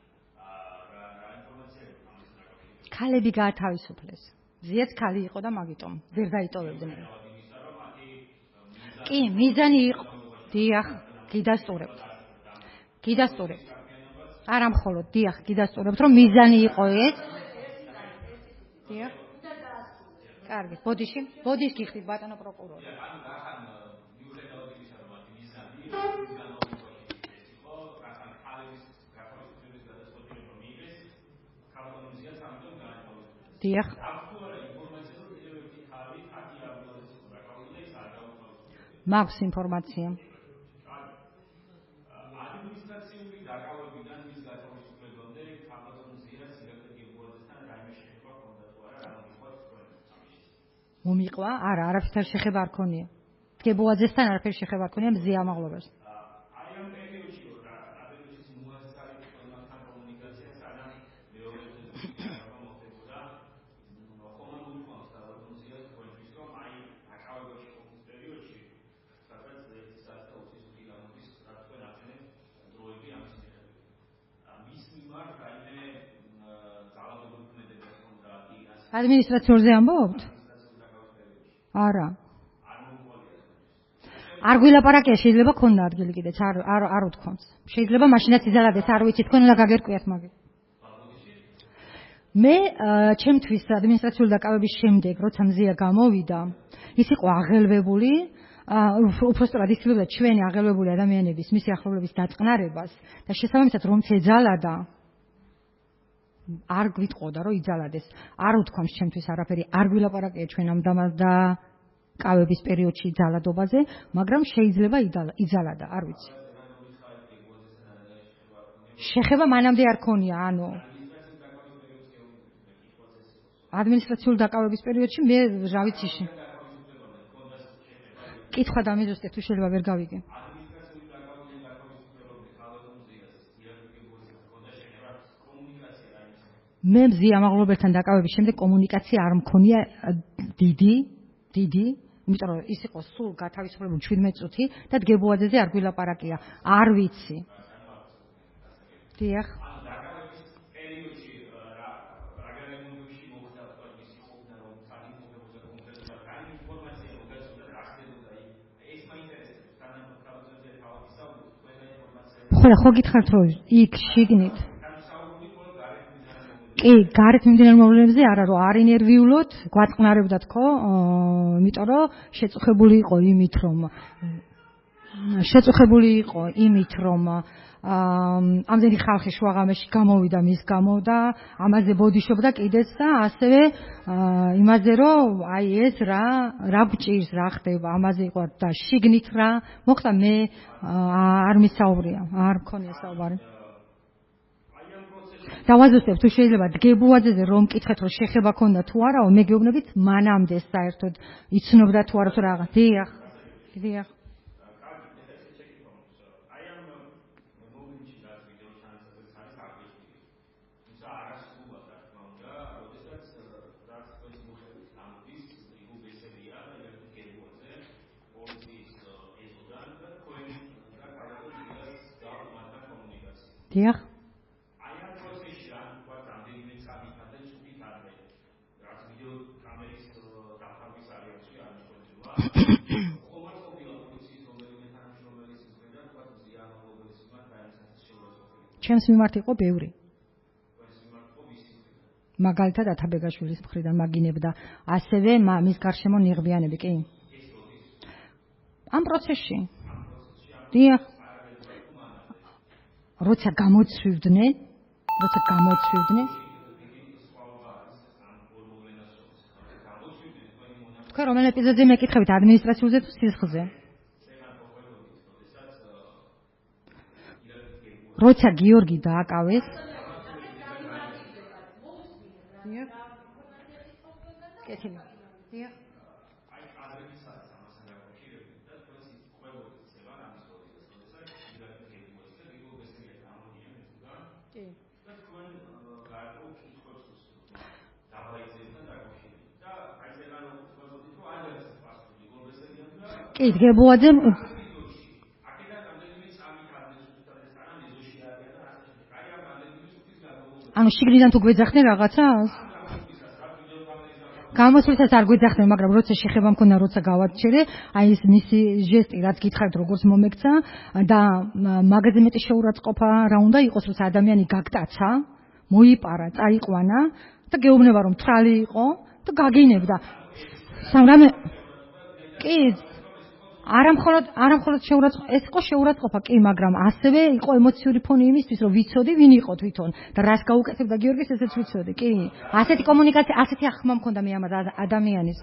რა ინფორმაცია აქვს ამის დაკავშირებით? ქალები გაათავისუფლეს. ზიაც ქალი იყო და მაგიტომ ვერ დაიტოვებდნენ. კი, მიზანი იყო. დიახ, გიდასტურებთ. არა მხოლოდ, დიახ, გიდასტურებთ, რომ მიზანი იყო ეს. დიახ. კარგი, ბოდიში გიხდით ბატონო პროკურორი. დიახ. მაქვს ინფორმაცია. ადმინისტრაციული დაკავებიდან მის გათავისუფლებამდე ქალბატონ ზიას ირაკლი გებუაძესთან რაიმე შეხება ჰქონდა თუ არა, რა მომიყვა თქვენ ამის? მომიყვა? არა, არაფერ შეხება არ ქონია. გებუაძესთან არაფერ შეხება არ ქონია მზია ამაღლობას. აი ამ პერიოდში რა პერიოდში მოასწარი თქვენთან კომუნიკაცია სანამ მეორე მოხდებოდა ადმინისტრაციურზე ამბობთ? არა. არ გვილაპარაკია, შეიძლება ქონდა ადგილი კიდეც, არ უთქვამს. შეიძლება მაშინაც იზარადეს, არ ვიცი, თქვენ უნდა გაგერკვიათ მაგით. მე ჩემთვის ადმინისტრაციული დაკავების შემდეგ, როცა მზია გამოვიდა, ის იყო აღელვებული, უბრალოდ იცვლებდა ჩვენი აღელვებული ადამიანების მისი ახლობლების დაწყნარებას და შესაბამისად რომ ეძალადა არ გვიტყოდა რომ იძალადეს. არ უთქვამს ჩემთვის არაფერი, არ გვილაპარაკია ჩვენ ამ დაკავების პერიოდში იძალადობაზე, მაგრამ შეიძლება იძალადა, არ ვიცი. შეხება მანამდე არ ქონია, ანუ ადმინისტრაციული დაკავების პერიოდში მე რა ვიცი კითხვა დამიზუსტე თუ შეიძლება ვერ გავიგე. მე მზია მაღლობელთან დაკავების შემდეგ კომუნიკაცია არ მქონია დიდი, იმიტომ რომ ის იყო სულ გათავისუფლებული 17 წუთი და დგებუაძეზე არ გვილაპარაკია. არ ვიცი. დიახ. ხო გითხართ რომ იქ შიგნით კი გარეთ მიმდინარე მოვლენებზე არა რომ არ ინერვიულოთ გვაწყნარებდათ ხო იმიტომ რომ შეწუხებული იყო იმით რომ ამდენი ხალხი შუაღამეში გამოვიდა მის გამო და ამაზე ბოდიშობდა კიდეც და ასევე იმაზე რომ აი ეს რა გჭირს რა ხდება ამაზე იყო და შიგნით რა მოხდა მე არ მისაუბრია არ მქონია საუბარი დავაზუსტებ თუ შეიძლება დგებუაძეზე რომ მკითხეთ რომ შეხება ქონდა თუ არაო მე გეუბნებით მანამდე საერთოდ იცნობდა თუ არა თუ რაღა დიახ დიახ ჩემს მიმართ იყო ბევრი მაგალითად ათაბეგაშვილის მხრიდან მაგინებდა ასევე მის გარშემო ნიღბიანები კი ამ პროცესში დიახ როცა გამოცვივდნენ თქვენ რომელ ეპიზოდზე მეკითხებით ადმინისტრაციულზე თუ სისხლზე როცა გიორგი დააკავეს კი დგებუაძე ანუ შიგნიდან თუ გვეძახდნენ რაღაცას? გამოსვლისას არ გვეძახდნენ, მაგრამ როცა შეხება მქონდა, როცა გავაჩერე, აი ეს მისი ჟესტი, რაც გითხარით, როგორც მომექცა და მაგაზე მეტი შეურაცხყოფა რა უნდა იყოს, როცა ადამიანი გაგტაცა, მოიპარა, წაიყვანა და გეუბნება რომ თრალი იყო და გაგინებდა. სამრამე კი არამხოლოდ შეურაცხყოფა, ეს იყო შეურაცხყოფა, კი, მაგრამ ასევე იყო ემოციური ფონი იმისთვის, რომ ვიცოდი, ვინ იყო თვითონ და რას გაუკეთებდა გიორგის, ესეც ვიცოდი, კი. ასეთი კომუნიკაცია, ასეთი ახმა მქონდა მე ამ ადამიანის.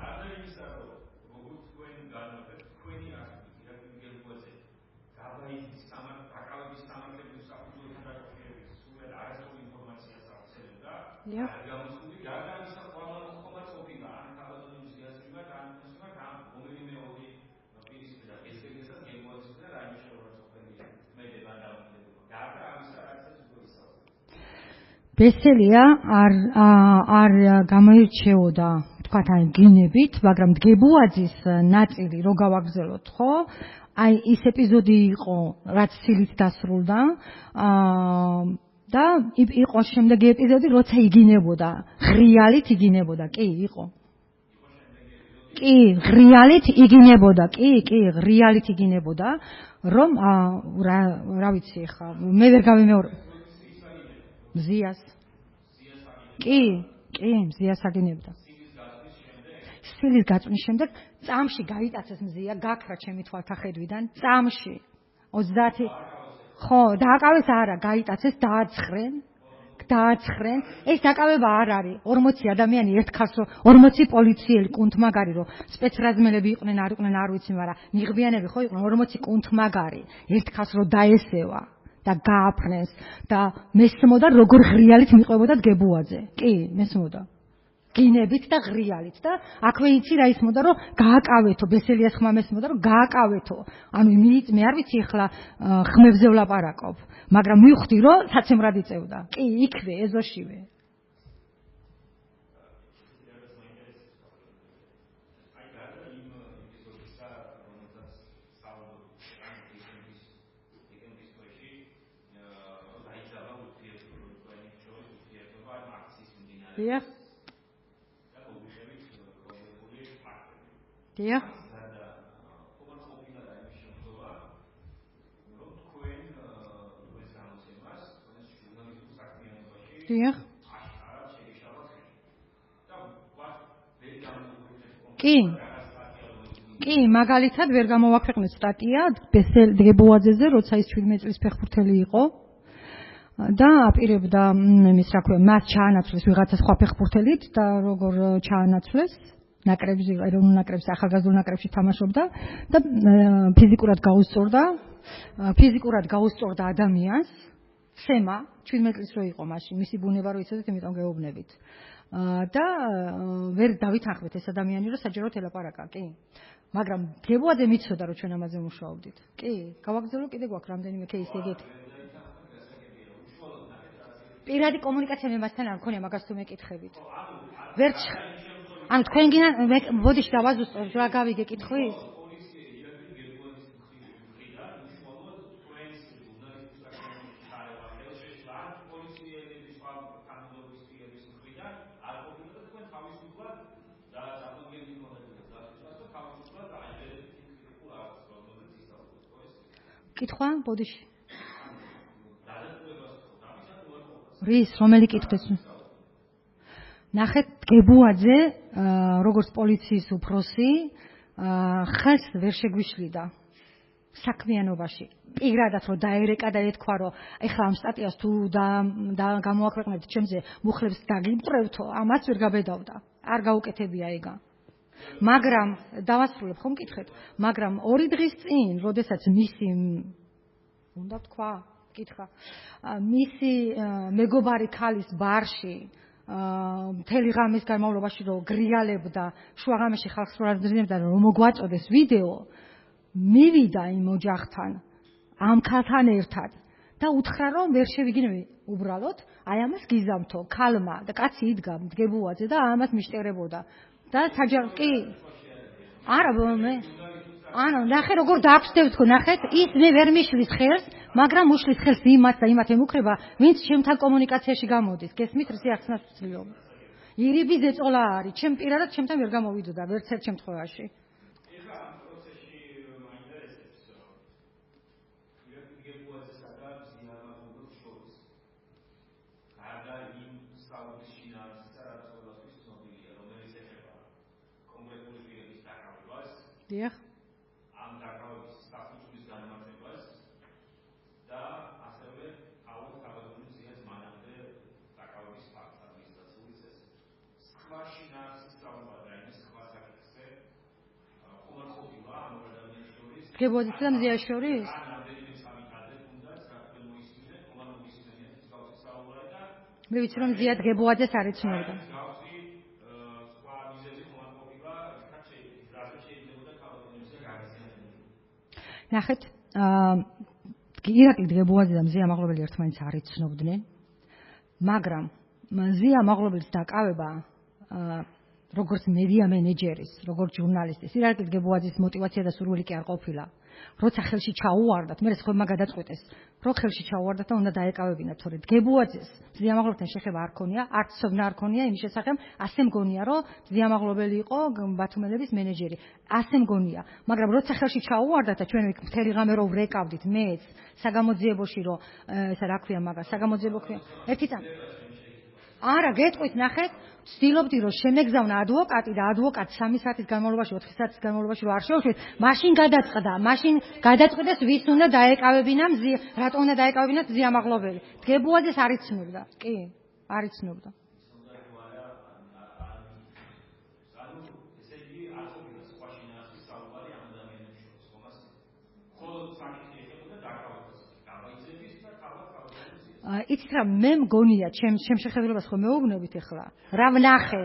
ბესელია არ გამოირჩეოდა თქვათ ან გინებით, მაგრამ დგებუაძის ნაწილი რო გავაგრძელოთ, ხო? აი ის ეპიზოდი იყო, რაც სილით დასრულდა. და იყო შემდეგი ეპიზოდი, როცა იგინებოდა, ღრიალით იგინებოდა, კი, იყო. კი, ღრიალით იგინებოდა, კი, ღრიალით იგინებოდა, რომ რა ვიცი ხა, მე ვერ გავიმეორე. მზიას. კი, მზიას აგინებდა. სილის გაწვნის შემდეგ წამში გაიტაცეს მზია, გაქრა ჩემი თვალთახედვიდან, წამში 30 ხო, დააკავეს არა, გაიტაცეს, დააცხრენ. ეს დაკავება არ არის. 40 ადამიანი ერთ ხალხს 40 პოლიციელი კუნთმაგარი რომ სპეცრაზმელები იყვნენ, არ იყვნენ, არ ვიცი, მაგრამ ნიღბიანები ხო იყვნენ 40 კუნთმაგარი. ერთ ხალხს რომ დაესევა და გააფრენს და მესმოდა როგორ ღრიალით მიყვებოდა დგებუაძე. კი, მესმოდა. გინებით და ღრიალით და აქვე იცი რა ისმოდა რომ გააკავეთო, ბესელიას ხმა მესმოდა რომ გააკავეთო. ანუ მე არ ვიცი ახლა ხმებზე ვლაპარაკობ, მაგრამ მივხვდი რომ საცემრად იწევდა. კი, იქვე, ეზოშივე. დიახ. დიახ. დიახ. კი, მაგალითად ვერ გამოვაქვეყნეთ სტატია დგებუაძეზე, როცა ის 17 წლის ფეხბურთელი იყო. და აპირებდა იმის რა ქვია, მას ჩაანაცვლეს ვიღაცა სხვა ფეხბურთელით და როგორ ჩაანაცვლეს ნაკრებში, ეროვნულ ნაკრებში, ახალგაზრდულ ნაკრებში თამაშობდა და ფიზიკურად გაუსწორდა ადამიანს, სემა, 17 წლის რო იყო მაშინ, მისი ბუნება რო იცოდეთ, იმიტომ გეუბნებით. და ვერ დავითანხმეთ ეს ადამიანი, რომ საჯაროდ ელაპარაკა, კი. მაგრამ დგებუაძე მიცოდა, რომ ჩვენ ამაზე მუშაობდით. კი, გავაგრძელო, კიდე გვაქვს რამდენიმე кейსი ეგეთ. პირადი კომუნიკაცია მე მასთან არ მქონია, მაგას თუ მეკითხებით. ვერც ანუ თქვენ გინდა ბოდიში დავაზუსტოთ, რა გავიგე კითხვის? კითხვა ბოდიში. რის რომელი კითხვის? ნახეთ დგებუაძე როგორც პოლიციის უფროსი ხელს ვერ შეგვიშლიდა საქმიანობაში. პირადად რომ დაერეკა და ეთქვა რომ ეხლა ამ სტატიას თუ გამოვაქვეყნებთ ჩემზე მუხლებს დაგიმტრევთო, ამას ვერ გაბედავდა. არ გაუკეთებია ეგა. მაგრამ დავასრულებ ხომ კითხეთ, მაგრამ 2 დღის წინ, როდესაც მისი უნდა თქვა, კითხა, მისი მეგობარი ქალის ბარში მთელი ღამის განმავლობაში რომ გრიალებდა, შუაღამეში ხალხს რო აძრინებდა რომ მოგვაწოდეს ვიდეო, მივიდა იმ ოჯახთან, ამ ქალთან ერთად და უთხრა რომ ვერ შევიგინები უბრალოდ, აი ამას გიზამთო, ქალმა და კაცი იდგა დგებუაძე და ამას მიშტერებოდა. და საჯარკი არა მე ანუ ნახე როგორ დააქვსდევ თქო ნახეთ ის მე ვერ მიშლის ხელს მაგრამ უშლის ხელს იმათ და იმათ ემუქრება ვინც ჩემთან კომუნიკაციაში გამოდის გესმით რისი ახსნას ვცდილობ ირიბი ზეწოლა არის ჩემ პირადად ჩემთან ვერ გამოვიდოდა ვერც ერთ შემთხვევაში დიახ ამ დაკავების სტატუსის განმარტებას და ასევე თავის ზიას მანამდე დაკავების ფაქტს ადმინისტრაციული წესით. სხვა შინაარსის სწავლება და იმის სხვა საკითხზე ხომ ყოფილა ამ ადამიანის შორის დგებუაძის და მზიას შორის? მე ვიცი რომ მზია დგებუაძეს არ იცნობდა. ნახეთ, ირაკლი დგებუაძე და მზია მაღლობელი ერთმანეთს არ იცნობდნენ, მაგრამ მზია მაღლობელის დაკავება როგორც მედია მენეჯერის, როგორც ჟურნალისტის, ირაკლი გებუაძის мотиваცია და სურვილი კი არ ყოფილა. როცა ხელში ჩაუვარდათ, მე ხომ გადაწყვეტეს, რომ ხელში ჩაუვარდათ და უნდა დაეკავებინათ, თორე გებუაძის ძიამაღლობელთან შეხება არ ქონია, არც ცოდნა არ ქონია იმის შესახებ, ასე მგონია, რომ ძიამაღლობელი იყო ბათუმელების მენეჯერი. ასე მგონია, მაგრამ როცა ხელში ჩაუვარდათ და ჩვენ მთელი ღამე რო ვრეკავდით, მეც საგამოძიებოში რომ ესა რა ქვია მაგას, საგამოძიებო ქვია. ერთი წამი. არა, გეტყვით, ნახეთ, ვცდილობდი რომ შემეგზავნა ადვოკატი და ადვოკატი 3 საათის განმავლობაში, 4 საათის განმავლობაში რომ არ შეუშვით, მაშინ გადაწყვეტეს ვის უნდა დაეკავებინა, რატო უნდა დაეკავებინათ ძიამაღლობელი. გებუაძეს არ იცნობდა. კი, არ იცნობდა. იცით რა, მე მგონია, ჩემ შეხედულებას ხო მეუბნებით ახლა. რა ვნახე.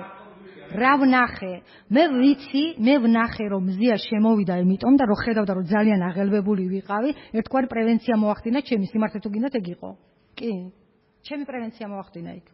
მე ვნახე რომ მზია შემოვიდა იმიტომ და რომ ხედავდა რომ ძალიან აღელვებული ვიყავი, ერთგვარი პრევენცია მოახდინა ჩემი სიმართლე თუ გინდათ ეგ იყო. კი. ჩემი პრევენცია მოახდინა იქ.